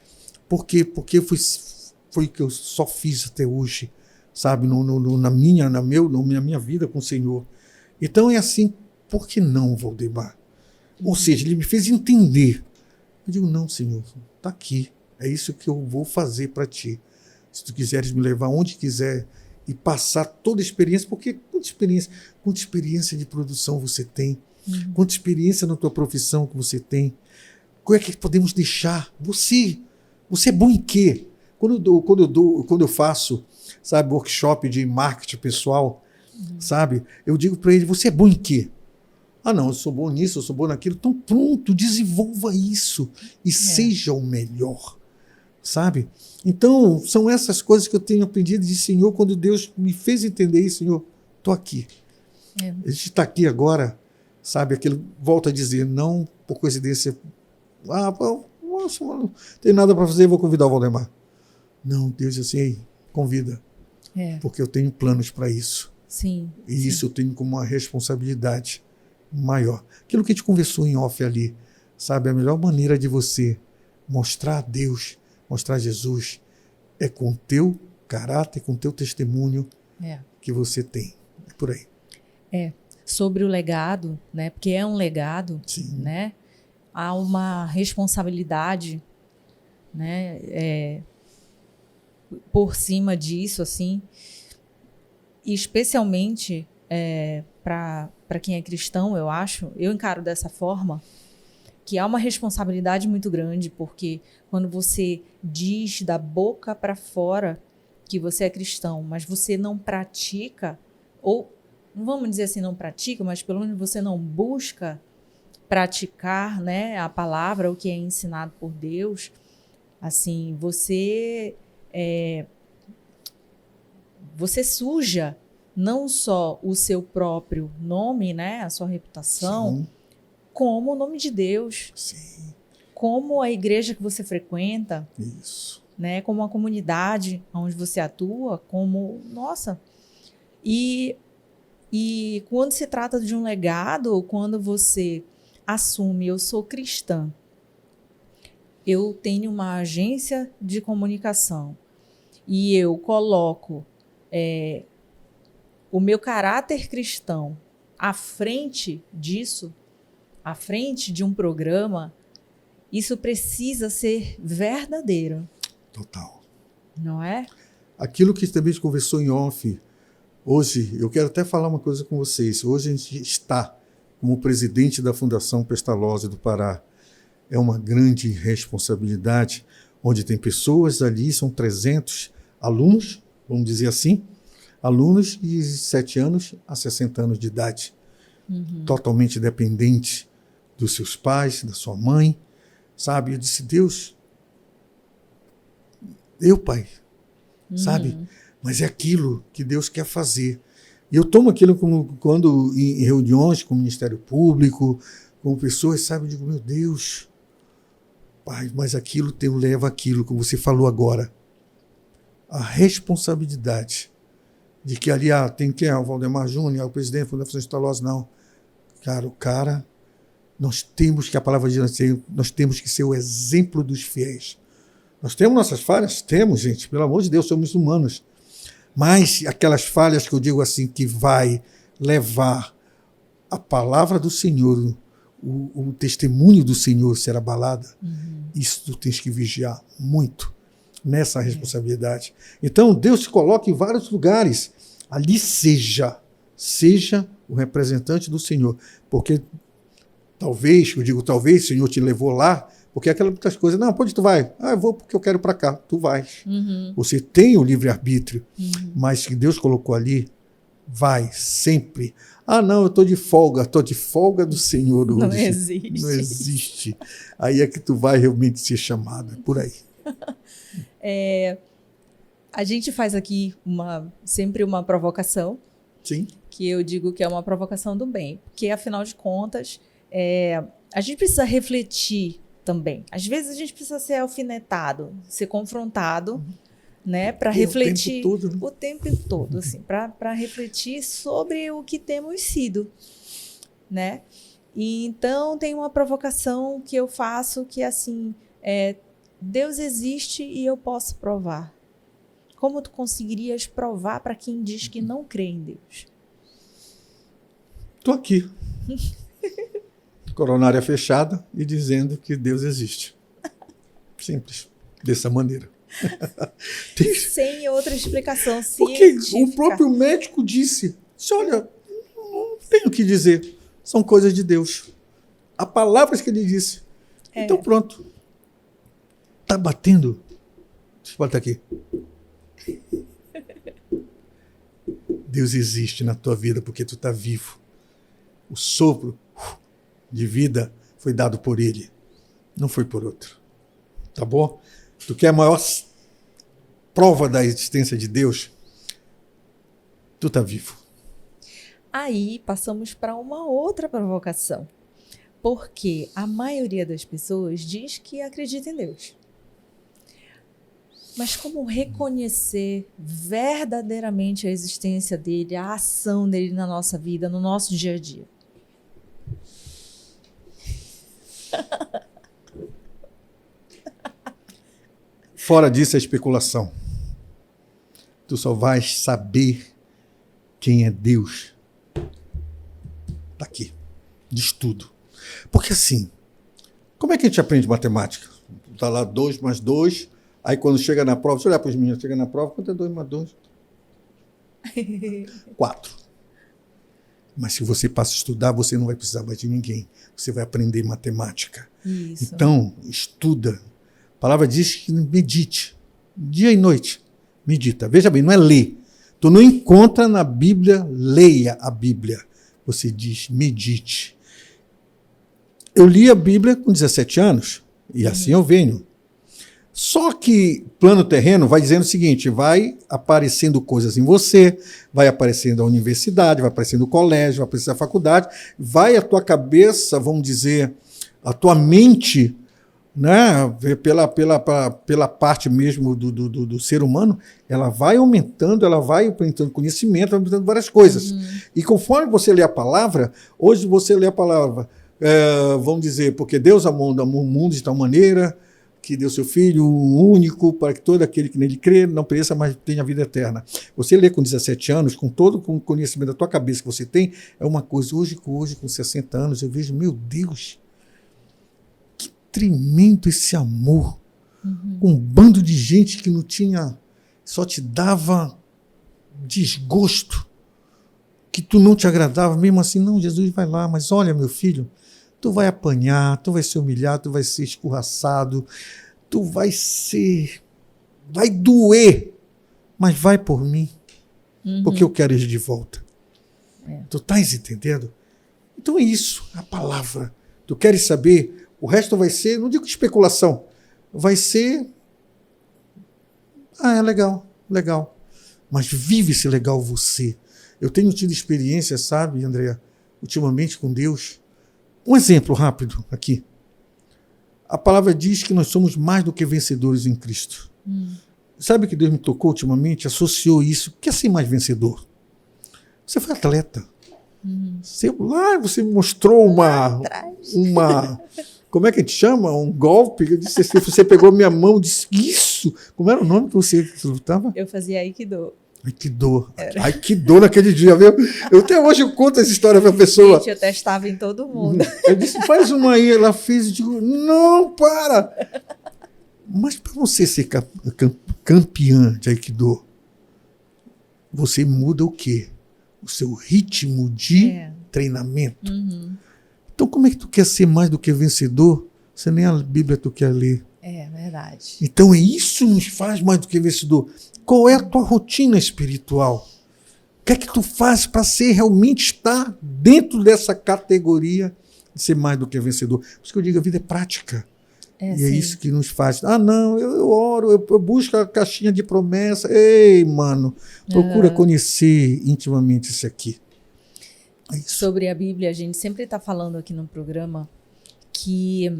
Por quê? Porque foi o que eu só fiz até hoje, sabe? Na minha vida com o Senhor. Então é assim, por que não, Valdemar? Ou seja, ele me fez entender. Eu digo, não, Senhor, está aqui. É isso que eu vou fazer para ti. Se tu quiseres me levar onde quiser e passar toda a experiência, porque quanta experiência de produção você tem, quanta experiência na tua profissão que você tem, como é que podemos deixar? Você é bom em quê? Quando eu faço, sabe, workshop de marketing pessoal, sabe, eu digo para ele, você é bom em quê? Ah, não, eu sou bom nisso, eu sou bom naquilo. Então pronto, desenvolva isso e seja o melhor, sabe? Então, são essas coisas que eu tenho aprendido de Senhor, quando Deus me fez entender isso, Senhor, estou aqui. A gente está aqui agora, sabe? Aquilo, volta a dizer, não por coincidência, nossa, mano, não tem nada para fazer, vou convidar o Valdemar. Não, Deus diz assim, ei, convida, porque eu tenho planos para isso. Sim. E isso eu tenho como uma responsabilidade maior. Aquilo que a gente conversou em off ali, sabe? A melhor maneira de você mostrar a Deus, mostrar Jesus, é com o teu caráter, com o teu testemunho que você tem. É por aí. Sobre o legado, né? Porque é um legado, né? Há uma responsabilidade, né? Por cima disso, assim, e especialmente para quem é cristão, eu encaro dessa forma, que há uma responsabilidade muito grande, porque quando você diz da boca para fora que você é cristão, mas você não pratica, ou não vamos dizer assim não pratica, mas pelo menos você não busca praticar, né, a palavra, o que é ensinado por Deus, assim, você suja não só o seu próprio nome, né, a sua reputação, como o nome de Deus, como a igreja que você frequenta, né, como a comunidade onde você atua, como, nossa, e quando se trata de um legado, ou quando você assume, eu sou cristã, eu tenho uma agência de comunicação e eu coloco o meu caráter cristão à frente disso, à frente de um programa, isso precisa ser verdadeiro. Total. Não é? Aquilo que também a gente conversou em off, hoje, eu quero até falar uma coisa com vocês. Hoje a gente está como presidente da Fundação Pestalozzi do Pará. É uma grande responsabilidade, onde tem pessoas ali, são 300 alunos, vamos dizer assim, alunos de 7 anos a 60 anos de idade, totalmente dependentes dos seus pais, da sua mãe, sabe? Eu disse, Deus, Pai, sabe? Mas é aquilo que Deus quer fazer. E eu tomo aquilo como quando em reuniões com o Ministério Público, com pessoas, sabe? Eu digo, meu Deus, Pai, mas aquilo leva aquilo, como você falou agora, a responsabilidade de que ali tem quem? O Valdemar Júnior, o presidente da Fundação Pestalozzi, não. Cara, nós temos que, a palavra diz assim, nós temos que ser o exemplo dos fiéis. Nós temos nossas falhas? Temos, gente. Pelo amor de Deus, somos humanos. Mas aquelas falhas que eu digo assim, que vai levar a palavra do Senhor, o testemunho do Senhor ser abalada, isso tu tens que vigiar muito nessa responsabilidade. Então, Deus te coloca em vários lugares. Ali seja o representante do Senhor. Porque talvez, eu digo talvez, o Senhor te levou lá, porque aquelas muitas coisas, não, para onde tu vai? Ah, eu vou porque eu quero para cá. Tu vais. Você tem o livre-arbítrio, mas que Deus colocou ali, vai sempre. Ah, não, eu estou de folga do Senhor hoje. Não existe. Não existe. Aí é que tu vai realmente ser chamado, é por aí. A gente faz aqui sempre uma provocação, Sim. que eu digo que é uma provocação do bem, porque afinal de contas, a gente precisa refletir também. Às vezes a gente precisa ser alfinetado, ser confrontado, né, para refletir o tempo todo, assim, para refletir sobre o que temos sido, né? E então tem uma provocação que eu faço que assim, Deus existe e eu posso provar. Como tu conseguirias provar para quem diz que não crê em Deus? Estou aqui. Coronária fechada e dizendo que Deus existe. Simples. Dessa maneira. Sem outra explicação Porque científica. o próprio médico disse, olha, não tenho o que dizer. São coisas de Deus. Há palavras que ele disse. Então pronto. Está batendo? Deixa eu botar aqui. Deus existe na tua vida porque tu está vivo. O sopro de vida foi dado por Ele, não foi por outro. Tá bom? Tu quer a maior prova da existência de Deus? Tu está vivo. Aí passamos para uma outra provocação. Porque a maioria das pessoas diz que acredita em Deus. Mas como reconhecer verdadeiramente a existência dele, a ação dele na nossa vida, no nosso dia a dia? Fora disso é especulação. Tu só vais saber quem é Deus daqui, de estudo. Porque assim, como é que a gente aprende matemática? Tá lá 2 mais 2, aí quando chega na prova, deixa eu olhar para os meninos, chega na prova, quanto é 2 mais 2? 4. Mas se você passa a estudar, você não vai precisar mais de ninguém. Você vai aprender matemática. Isso. Então, estuda. A palavra diz que medite. Dia e noite. Medita. Veja bem, não é ler. Tu não encontra na Bíblia, leia a Bíblia. Você diz, medite. Eu li a Bíblia com 17 anos. E assim eu venho. Só que plano terreno vai dizendo o seguinte, vai aparecendo coisas em você, vai aparecendo a universidade, vai aparecendo o colégio, vai aparecendo a faculdade, vai a tua cabeça, vamos dizer, a tua mente, né, pela parte mesmo do ser humano, ela vai aumentando, ela vai aumentando conhecimento, vai aumentando várias coisas. E conforme você lê a palavra, hoje você lê a palavra, vamos dizer, porque Deus amou o mundo de tal maneira que deu seu Filho único para que todo aquele que nele crê não pereça, mas tenha vida eterna. Você lê com 17 anos, com todo o conhecimento da tua cabeça que você tem, é uma coisa. Hoje com 60 anos, eu vejo, meu Deus, que tremendo esse amor. Um bando de gente que não tinha, só te dava desgosto, que tu não te agradava, mesmo assim, não, Jesus vai lá, mas olha, meu filho, tu vai apanhar, tu vai ser humilhado, tu vai ser escorraçado, tu vai doer, mas vai por mim, porque eu quero ir de volta. Tu estás entendendo? Então é isso, a palavra. Tu queres saber, o resto vai ser, não digo especulação, vai ser, é legal, mas vive esse legal você. Eu tenho tido experiência, sabe, Andréa, ultimamente com Deus. Um exemplo rápido aqui. A palavra diz que nós somos mais do que vencedores em Cristo. Sabe o que Deus me tocou ultimamente? Associou isso. O que é ser mais vencedor? Você foi atleta. Você mostrou como é que te chama? Um golpe? Eu disse assim, você pegou minha mão, disse, isso! Como era o nome que você lutava? Eu fazia Aikido. Aikido. Aikido naquele dia, viu? Eu até hoje eu conto essa história para a pessoa. Gente, eu testava em todo mundo. Eu disse, faz uma aí. Ela fez e digo, não, para! Mas para você ser campeã de Aikido, você muda o quê? O seu ritmo de treinamento. Uhum. Então, como é que tu quer ser mais do que vencedor? Você nem a Bíblia tu quer ler. É verdade. Então, isso nos faz mais do que vencedor. Qual é a tua rotina espiritual? O que é que tu faz para realmente estar dentro dessa categoria de ser mais do que vencedor? Por isso que eu digo, a vida é prática. E é isso que nos faz. Ah, não, eu oro, eu busco a caixinha de promessa. Ei, mano, procura conhecer intimamente isso aqui. É isso. Sobre a Bíblia, a gente sempre está falando aqui no programa que,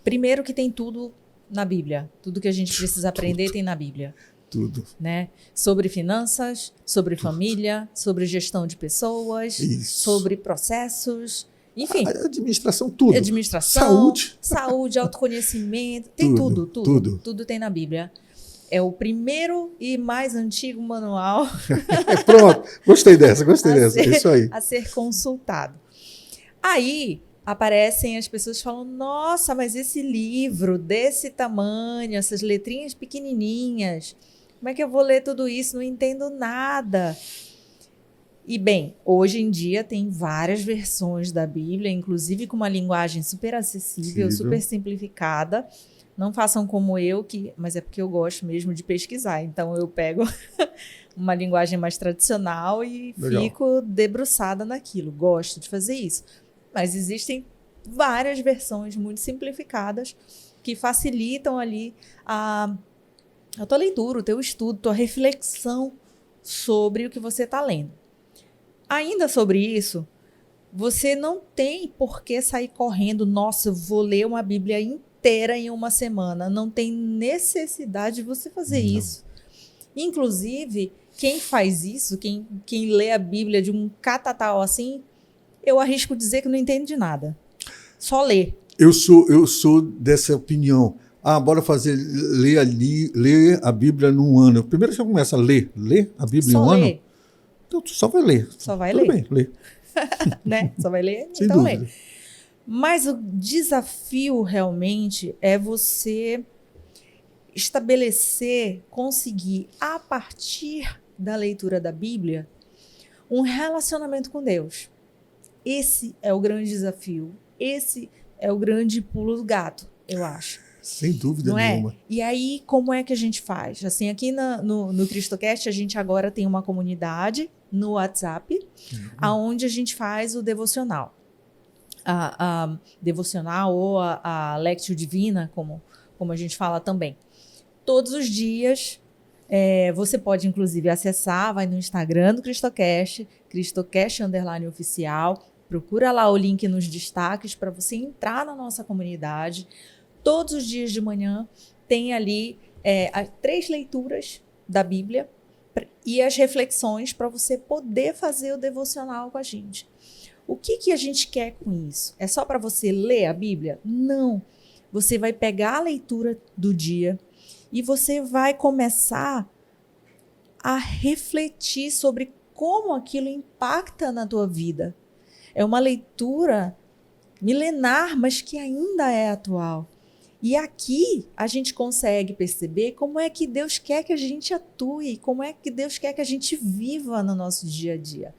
primeiro, que tem tudo na Bíblia. Tudo que a gente precisa aprender tem na Bíblia. Tudo. Né? Sobre finanças, sobre família, sobre gestão de pessoas, sobre processos. Enfim. A administração, tudo. Administração, saúde, autoconhecimento. Tem tudo. Tudo tem na Bíblia. É o primeiro e mais antigo manual. Pronto, gostei dessa. Isso aí. A ser consultado. Aí aparecem as pessoas falando, nossa, mas esse livro desse tamanho, essas letrinhas pequenininhas, como é que eu vou ler tudo isso? Não entendo nada. E bem, hoje em dia tem várias versões da Bíblia, inclusive com uma linguagem super acessível, super simplificada. Não façam como eu, mas é porque eu gosto mesmo de pesquisar. Então eu pego uma linguagem mais tradicional e fico debruçada naquilo. Gosto de fazer isso. Mas existem várias versões muito simplificadas que facilitam ali a tua leitura, o teu estudo, a tua reflexão sobre o que você está lendo. Ainda sobre isso, você não tem por que sair correndo, nossa, eu vou ler uma Bíblia inteira em uma semana. Não tem necessidade de você fazer isso. Inclusive, quem faz isso, quem lê a Bíblia de um catatal assim, eu arrisco dizer que não entende de nada. Só lê. Eu sou dessa opinião. Bora ler a Bíblia num ano. Primeiro você começa a ler a Bíblia em um ano. Então tu só vai ler. Só vai Tudo ler. Bem, lê. Né? Só vai ler? Sem então dúvida. lê. Mas o desafio realmente é você estabelecer, conseguir, a partir da leitura da Bíblia, um relacionamento com Deus. Esse é o grande desafio. Esse é o grande pulo do gato, eu acho. Sem dúvida nenhuma. E aí, como é que a gente faz? Assim, aqui no Cristocast, a gente agora tem uma comunidade no WhatsApp, onde a gente faz o devocional. A devocional ou a Lectio Divina, como a gente fala também. Todos os dias, você pode, inclusive, acessar, vai no Instagram do Cristocast, Cristocast_oficial, procura lá o link nos destaques para você entrar na nossa comunidade. Todos os dias de manhã tem ali 3 leituras da Bíblia e as reflexões para você poder fazer o devocional com a gente. O que a gente quer com isso? É só para você ler a Bíblia? Não. Você vai pegar a leitura do dia e você vai começar a refletir sobre como aquilo impacta na tua vida. É uma leitura milenar, mas que ainda é atual. E aqui a gente consegue perceber como é que Deus quer que a gente atue, como é que Deus quer que a gente viva no nosso dia a dia.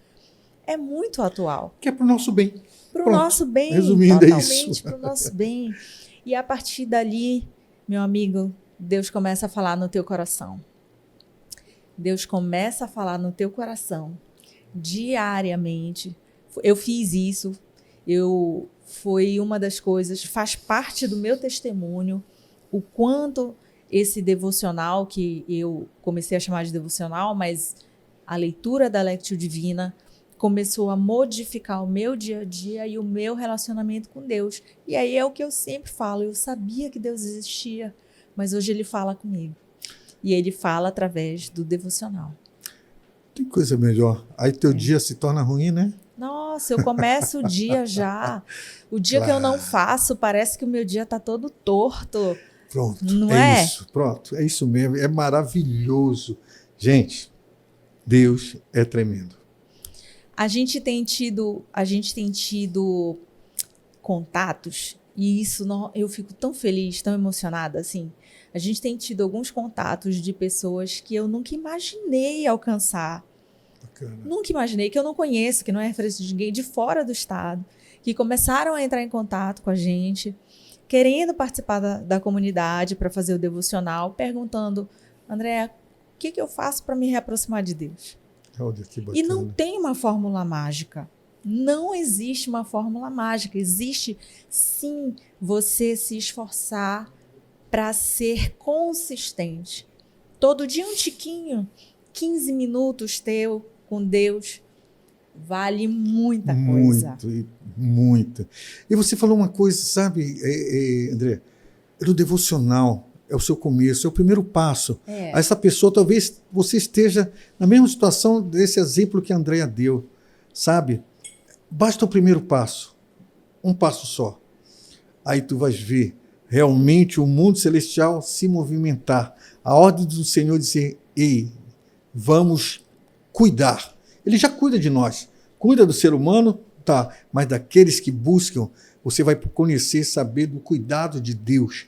É muito atual. Que é para o nosso bem. Para o nosso bem. Resumindo, totalmente é isso. Para o nosso bem. E a partir dali, meu amigo, Deus começa a falar no teu coração. Deus começa a falar no teu coração diariamente. Eu fiz isso. Foi uma das coisas, faz parte do meu testemunho, o quanto esse devocional, que eu comecei a chamar de devocional, mas a leitura da Lectio Divina começou a modificar o meu dia a dia e o meu relacionamento com Deus. E aí é o que eu sempre falo, eu sabia que Deus existia, mas hoje Ele fala comigo. E Ele fala através do devocional. Tem coisa melhor. Aí teu dia se torna ruim, né? Nossa, Nossa, eu começo o dia já. O dia que eu não faço, parece que o meu dia está todo torto. Pronto, Não é é? isso, pronto, é isso mesmo, é maravilhoso. Gente, Deus é tremendo. A gente tem tido contatos, e isso eu fico tão feliz, tão emocionada, assim. A gente tem tido alguns contatos de pessoas que eu nunca imaginei alcançar. Bacana. Nunca imaginei, que eu não conheço, que não é referência de ninguém, de fora do estado, que começaram a entrar em contato com a gente, querendo participar da comunidade para fazer o devocional, perguntando, Andréa, o que eu faço para me reaproximar de Deus? Olha que bacana. E não tem uma fórmula mágica. Não existe uma fórmula mágica. Existe, sim, você se esforçar para ser consistente. Todo dia um tiquinho, 15 minutos teu com Deus, vale muita coisa. Muita. E você falou uma coisa, sabe, André? Do devocional. É o seu começo, é o primeiro passo. Essa pessoa, talvez você esteja na mesma situação desse exemplo que a Andréa deu, sabe? Basta o primeiro passo, um passo só. Aí tu vais ver realmente o mundo celestial se movimentar. A ordem do Senhor dizer, ei, vamos cuidar. Ele já cuida de nós, cuida do ser humano, tá, mas daqueles que buscam, você vai conhecer, saber do cuidado de Deus.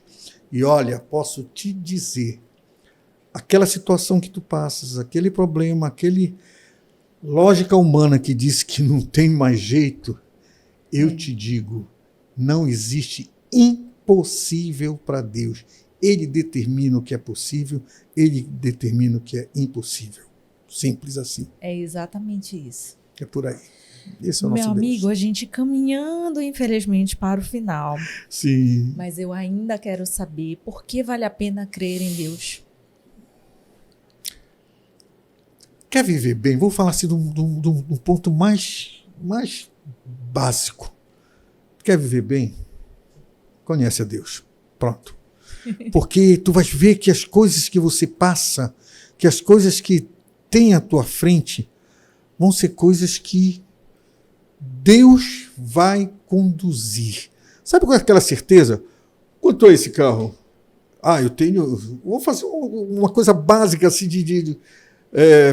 E olha, posso te dizer, aquela situação que tu passas, aquele problema, aquele lógica humana que diz que não tem mais jeito, eu te digo, não existe impossível para Deus. Ele determina o que é possível, ele determina o que é impossível. Simples assim. É exatamente isso. É por aí. Esse é o Meu nosso amigo, Deus. a gente caminhando, infelizmente, para o final. Sim. Mas eu ainda quero saber por que vale a pena crer em Deus. Quer viver bem? Vou falar assim de um ponto mais básico. Quer viver bem? Conhece a Deus. Pronto. Porque tu vais ver que as coisas que você passa, que as coisas que tem à tua frente, vão ser coisas que Deus vai conduzir. Sabe qual é aquela certeza? Quanto é esse carro? Eu tenho... Vou fazer uma coisa básica assim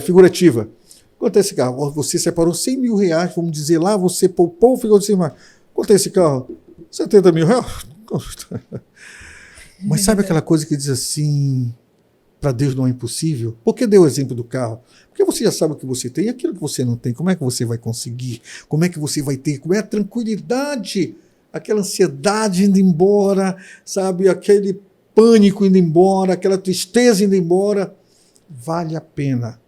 figurativa. Quanto é esse carro? Você separou 100 mil reais, vamos dizer lá, você poupou, ficou assim, mas quanto é esse carro? 70 mil reais? Mas sabe aquela coisa que diz assim, para Deus não é impossível? Por que deu o exemplo do carro? Porque você já sabe o que você tem e aquilo que você não tem, como é que você vai conseguir? Como é que você vai ter? Como é a tranquilidade? Aquela ansiedade indo embora, sabe? Aquele pânico indo embora, aquela tristeza indo embora. Vale a pena,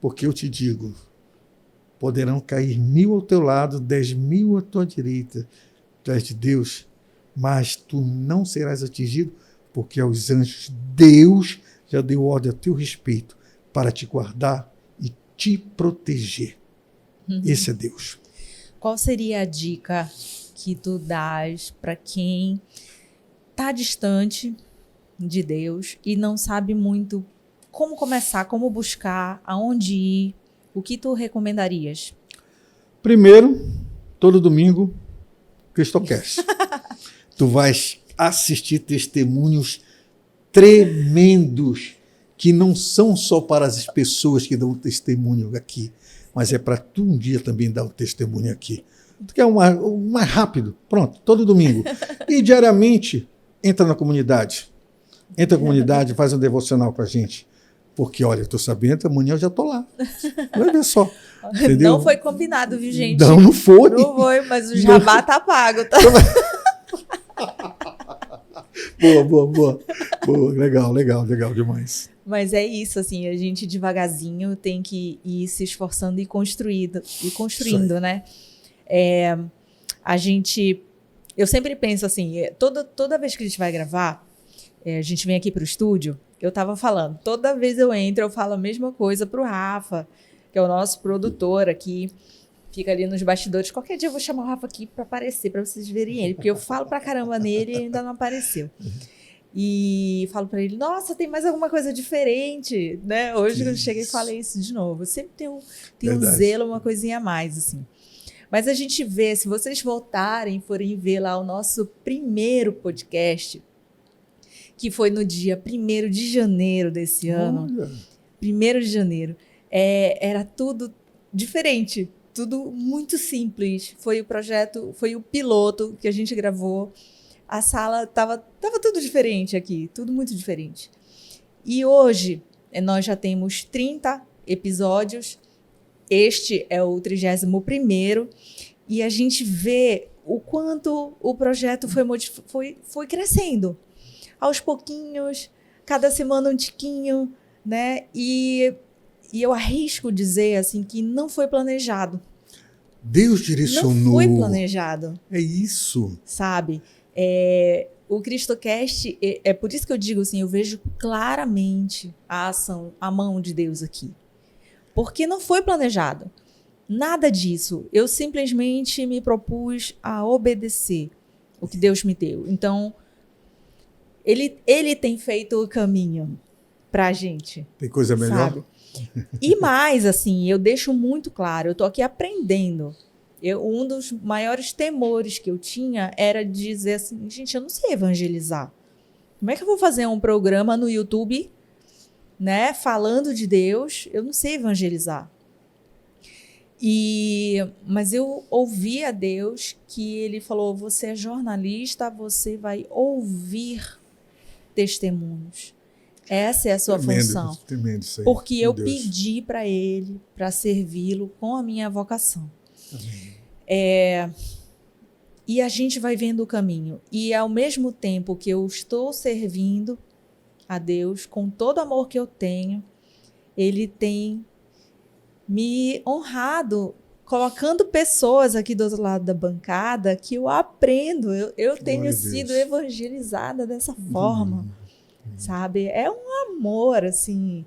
porque eu te digo, poderão cair 1000 ao teu lado, 10.000 à tua direita, tu és de Deus, mas tu não serás atingido, porque aos anjos Deus já deu ordem a teu respeito para te guardar e te proteger. Esse é Deus. Qual seria a dica que tu dás para quem está distante de Deus e não sabe muito como começar, como buscar, aonde ir? O que tu recomendarias? Primeiro, todo domingo, Cristocast. Tu vais assistir testemunhos tremendos que não são só para as pessoas que dão testemunho aqui, mas é para tu um dia também dar um testemunho aqui. Tu quer o mais rápido? Pronto, todo domingo. E diariamente, entra na comunidade. Entra na comunidade, faz um devocional com a gente. Porque, olha, eu tô sabendo, amanhã eu já tô lá. Vai ver só. Entendeu? Não foi combinado, viu, gente? Não foi. Não foi, mas o jabá tá pago, tá? Boa, legal demais. Mas é isso, assim, a gente devagarzinho tem que ir se esforçando e construindo, né? Eu sempre penso assim, toda vez que a gente vai gravar, a gente vem aqui pro estúdio, eu tava falando, toda vez eu entro, eu falo a mesma coisa pro Rafa, que é o nosso produtor aqui, fica ali nos bastidores. Qualquer dia eu vou chamar o Rafa aqui para aparecer, para vocês verem ele, porque eu falo pra caramba nele e ainda não apareceu. E falo para ele, nossa, tem mais alguma coisa diferente, né? Hoje eu cheguei e falei isso de novo. Eu sempre tem um zelo, uma coisinha a mais, assim. Mas a gente vê, se vocês voltarem, forem ver lá o nosso primeiro podcast, que foi no dia 1º de janeiro desse ano. 1º de janeiro. Era tudo diferente, tudo muito simples. Foi o projeto, foi o piloto que a gente gravou. A sala tava tudo diferente aqui, tudo muito diferente. E hoje nós já temos 30 episódios. Este é o 31º. E a gente vê o quanto o projeto foi crescendo. Aos pouquinhos, cada semana um tiquinho, né? E eu arrisco dizer assim que não foi planejado. Deus direcionou. Não foi planejado. É isso. Sabe? O CristoCast, por isso que eu digo assim, eu vejo claramente a ação, a mão de Deus aqui. Porque não foi planejado. Nada disso. Eu simplesmente me propus a obedecer o que Deus me deu. Então, Ele tem feito o caminho pra gente. Tem coisa melhor? Sabe? E mais, assim, eu deixo muito claro, eu tô aqui aprendendo. Um dos maiores temores que eu tinha era dizer assim, gente, eu não sei evangelizar. Como é que eu vou fazer um programa no YouTube, né, falando de Deus? Eu não sei evangelizar. Mas eu ouvi a Deus que ele falou, você é jornalista, você vai ouvir testemunhos. Essa é a sua função. Tremendo isso aí. Porque eu pedi para ele, para servi-lo com a minha vocação. E a gente vai vendo o caminho. E ao mesmo tempo que eu estou servindo a Deus, com todo o amor que eu tenho, ele tem me honrado, colocando pessoas aqui do outro lado da bancada que eu aprendo. Eu tenho sido evangelizada dessa forma. Sabe? É um amor, assim,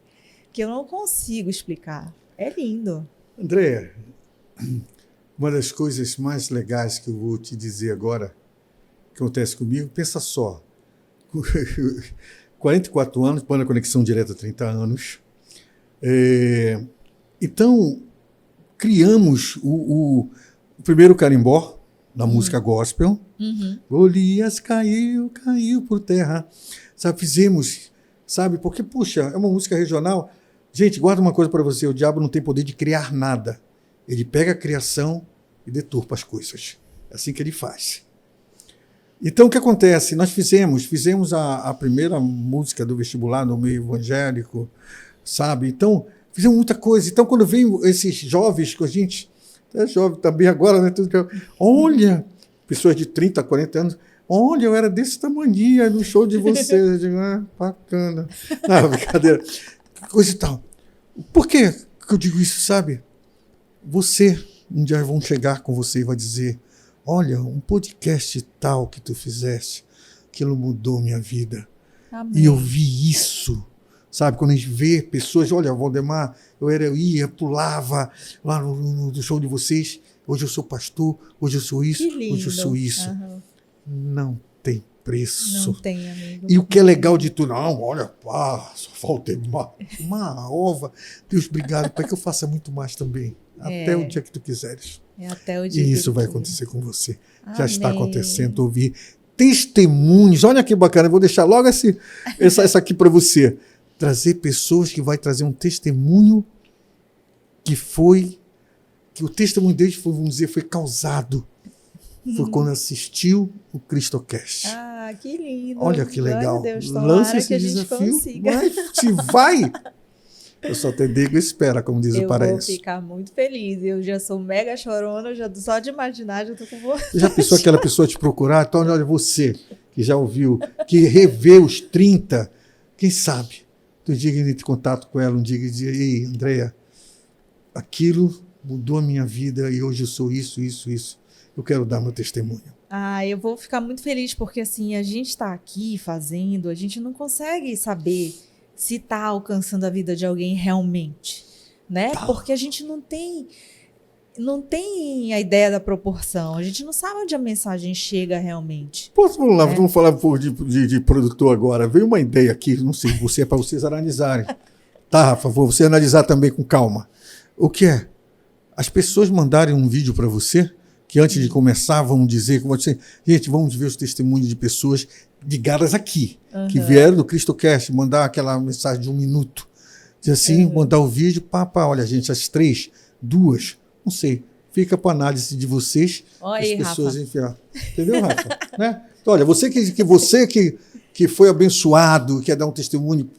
que eu não consigo explicar. É lindo. Andréa, uma das coisas mais legais que eu vou te dizer agora, que acontece comigo, pensa só, 44 anos, Banda Conexão Direta, 30 anos. Então, criamos o primeiro carimbó da música gospel. Golias caiu por terra. Sabe, fizemos, sabe, porque, puxa, é uma música regional. Gente, guarda uma coisa para você, o diabo não tem poder de criar nada. Ele pega a criação e deturpa as coisas. É assim que ele faz. Então, o que acontece? Nós fizemos a primeira música do vestibular no meio evangélico, sabe? Então, fizemos muita coisa. Então, quando vem esses jovens, que a gente, é jovem também agora, né? Olha, pessoas de 30, 40 anos, olha, eu era desse tamanho no show de vocês. Eu digo, bacana. Não, brincadeira. Coisa e tal. Por que eu digo isso, sabe? Um dia vão chegar com você e vai dizer, olha, um podcast tal que tu fizeste, aquilo mudou minha vida. Amém. E eu vi isso, sabe? Quando a gente vê pessoas, olha, Valdemar, eu ia, pulava lá no show de vocês, hoje eu sou pastor, hoje eu sou isso, hoje eu sou isso. Não tem preço. Não tem, amigo. E o que é legal de tudo, não, olha, só falta uma ova. Deus, obrigado, para que eu faça muito mais também. Até o dia que tu quiseres. Até o dia e que isso vai quiser. acontecer com você. Amém. Já está acontecendo. Ouvir testemunhos. Olha que bacana. Eu vou deixar logo essa aqui para você. Trazer pessoas que vai trazer um testemunho que o testemunho deles foi, vamos dizer, foi causado. Foi quando assistiu o CristoCast. Que lindo. Olha que legal. Deus, lança esse que a gente desafio. consiga. Mas se vai, eu só te digo espera, como diz o paraíso. Eu vou ficar muito feliz. Eu já sou mega chorona, só de imaginar, já tô com vontade. Você já pensou aquela pessoa te procurar? Então, olha, você que já ouviu, que revê os 30, quem sabe? Tu diga de contato com ela um dia e dizer, ei, Andréa, aquilo mudou a minha vida e hoje eu sou isso. Eu quero dar meu testemunho. Eu vou ficar muito feliz, porque assim, a gente está aqui fazendo, a gente não consegue saber se está alcançando a vida de alguém realmente, né? Porque a gente não tem a ideia da proporção, a gente não sabe onde a mensagem chega realmente. Vamos lá, vamos falar um pouco de produtor agora. Veio uma ideia aqui, não sei, é para vocês analisarem. Tá, Rafa, vou você analisar também com calma. O que é? as pessoas mandarem um vídeo para você, que antes de começar vão dizer com você, gente, vamos ver os testemunhos de pessoas ligadas aqui, que vieram do CristoCast, mandar aquela mensagem de 1 minuto. Diz assim, mandar o vídeo, olha, gente, as 3, 2, não sei, fica para análise de vocês, Oi, as pessoas Rafa. enfiar. Entendeu, Rafa? Né? Então, olha, você que foi abençoado, quer dar um testemunho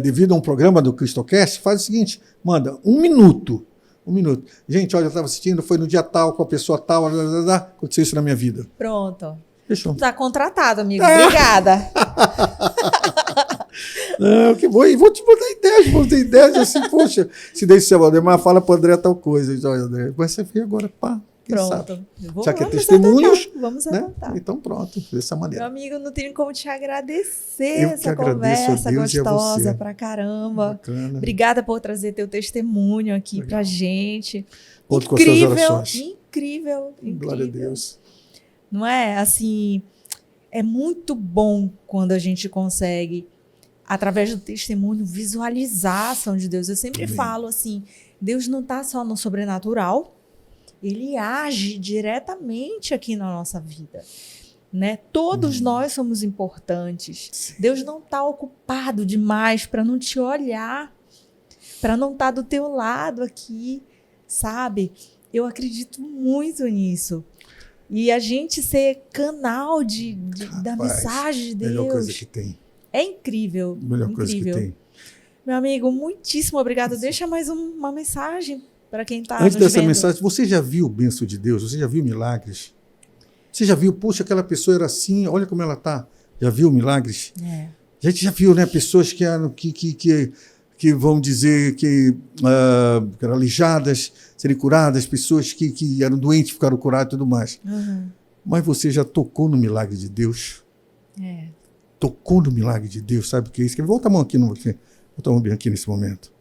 devido a um programa do CristoCast, faz o seguinte, manda 1 minuto. 1 minuto. Gente, olha, eu estava assistindo, foi no dia tal, com a pessoa tal, aconteceu isso na minha vida. Pronto. Fechou. Tá contratado, amigo. Obrigada. Não, que bom. E vou te mandar ideias assim, poxa, se deixa o Valdemar, fala para o André tal coisa. Olha, André, vai ser feio agora, pá. Quem Pronto. sabe? Já que é testemunhos, Vamos né? adotar. Então pronto, dessa maneira. Meu amigo, não tenho como te agradecer Eu que essa agradeço conversa a Deus e a gostosa você. pra caramba. Bacana. Obrigada por trazer teu testemunho aqui Legal. pra gente. Conto com as suas Incrível, orações. incrível. Glória a Deus. Não é? Assim, é muito bom quando a gente consegue, através do testemunho, visualizar a ação de Deus. Eu sempre Amém. falo assim, Deus não está só no sobrenatural, Ele age diretamente aqui na nossa vida. Né? Todos nós somos importantes. Sim. Deus não está ocupado demais para não te olhar, para não estar do teu lado aqui, sabe? Eu acredito muito nisso. E a gente ser canal da Rapaz, mensagem de melhor coisa Deus que tem. é incrível. Melhor coisa que incrível. tem. Meu amigo, muitíssimo obrigado. Deixa mais uma mensagem para quem está Antes nos dessa vendo. mensagem, você já viu o bênção de Deus? Você já viu milagres? Você já viu, poxa, aquela pessoa era assim, olha como ela está. Já viu milagres? É. A gente já viu, né, pessoas que eram que vão dizer que eram aleijadas, serem curadas, pessoas que eram doentes, ficaram curadas e tudo mais. Uhum. Mas você já tocou no milagre de Deus? É. Tocou no milagre de Deus, sabe o que é isso? Volta a mão aqui, volta a mão bem aqui nesse momento.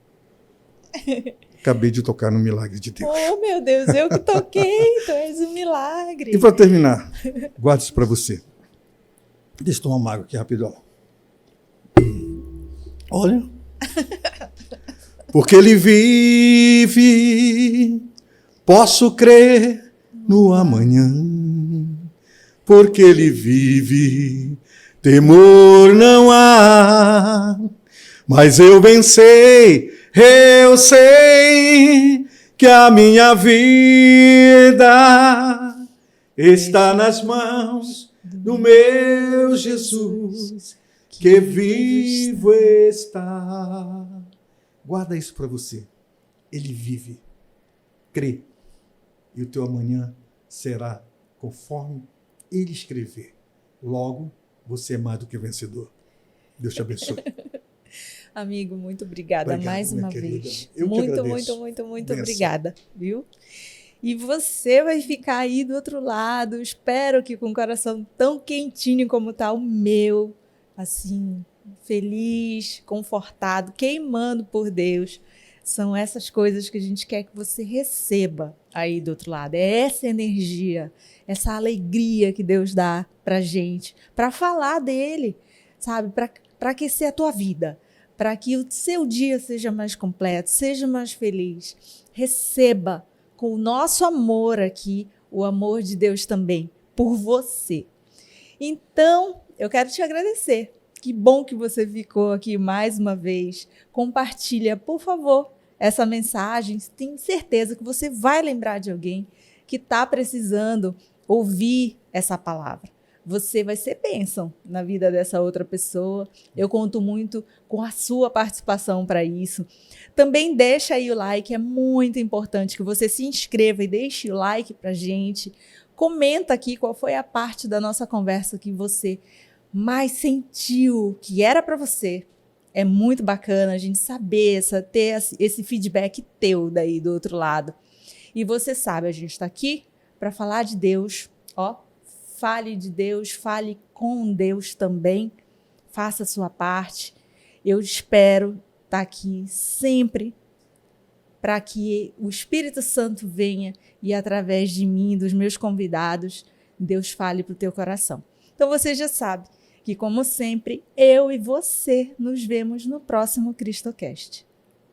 Acabei de tocar no milagre de Deus. Oh, meu Deus, eu que toquei, tu és um milagre. E para terminar, guarde isso para você. Deixa eu tomar uma água aqui rapidão. Olha. Porque ele vive, posso crer no amanhã. Porque ele vive, temor não há. Mas eu bem sei, eu sei que a minha vida está nas mãos do meu Jesus, que vivo está. Guarda isso para você. Ele vive. Crê. E o teu amanhã será conforme ele escrever. Logo, você é mais do que vencedor. Deus te abençoe. Amigo, muito obrigada Obrigado, mais minha uma querida. vez. Eu que Muito, agradeço. muito Benção. obrigada, viu? E você vai ficar aí do outro lado, espero que com o coração tão quentinho como tá o meu, assim, feliz, confortado, queimando por Deus. São essas coisas que a gente quer que você receba aí do outro lado. É essa energia, essa alegria que Deus dá pra gente, pra falar dele, sabe? Pra aquecer a tua vida, para que o seu dia seja mais completo, seja mais feliz. Receba com o nosso amor aqui, o amor de Deus também, por você. Então, eu quero te agradecer. Que bom que você ficou aqui mais uma vez. Compartilha, por favor, essa mensagem. Tenho certeza que você vai lembrar de alguém que está precisando ouvir essa palavra. Você vai ser bênção na vida dessa outra pessoa. Eu conto muito com a sua participação para isso. Também deixa aí o like, é muito importante que você se inscreva e deixe o like para a gente. Comenta aqui qual foi a parte da nossa conversa que você mais sentiu que era para você. É muito bacana a gente saber, ter esse feedback teu daí do outro lado. E você sabe, a gente está aqui para falar de Deus, ó. Fale de Deus, fale com Deus também, faça a sua parte. Eu espero estar aqui sempre para que o Espírito Santo venha e através de mim, dos meus convidados, Deus fale para o teu coração. Então você já sabe que, como sempre, eu e você nos vemos no próximo CristoCast.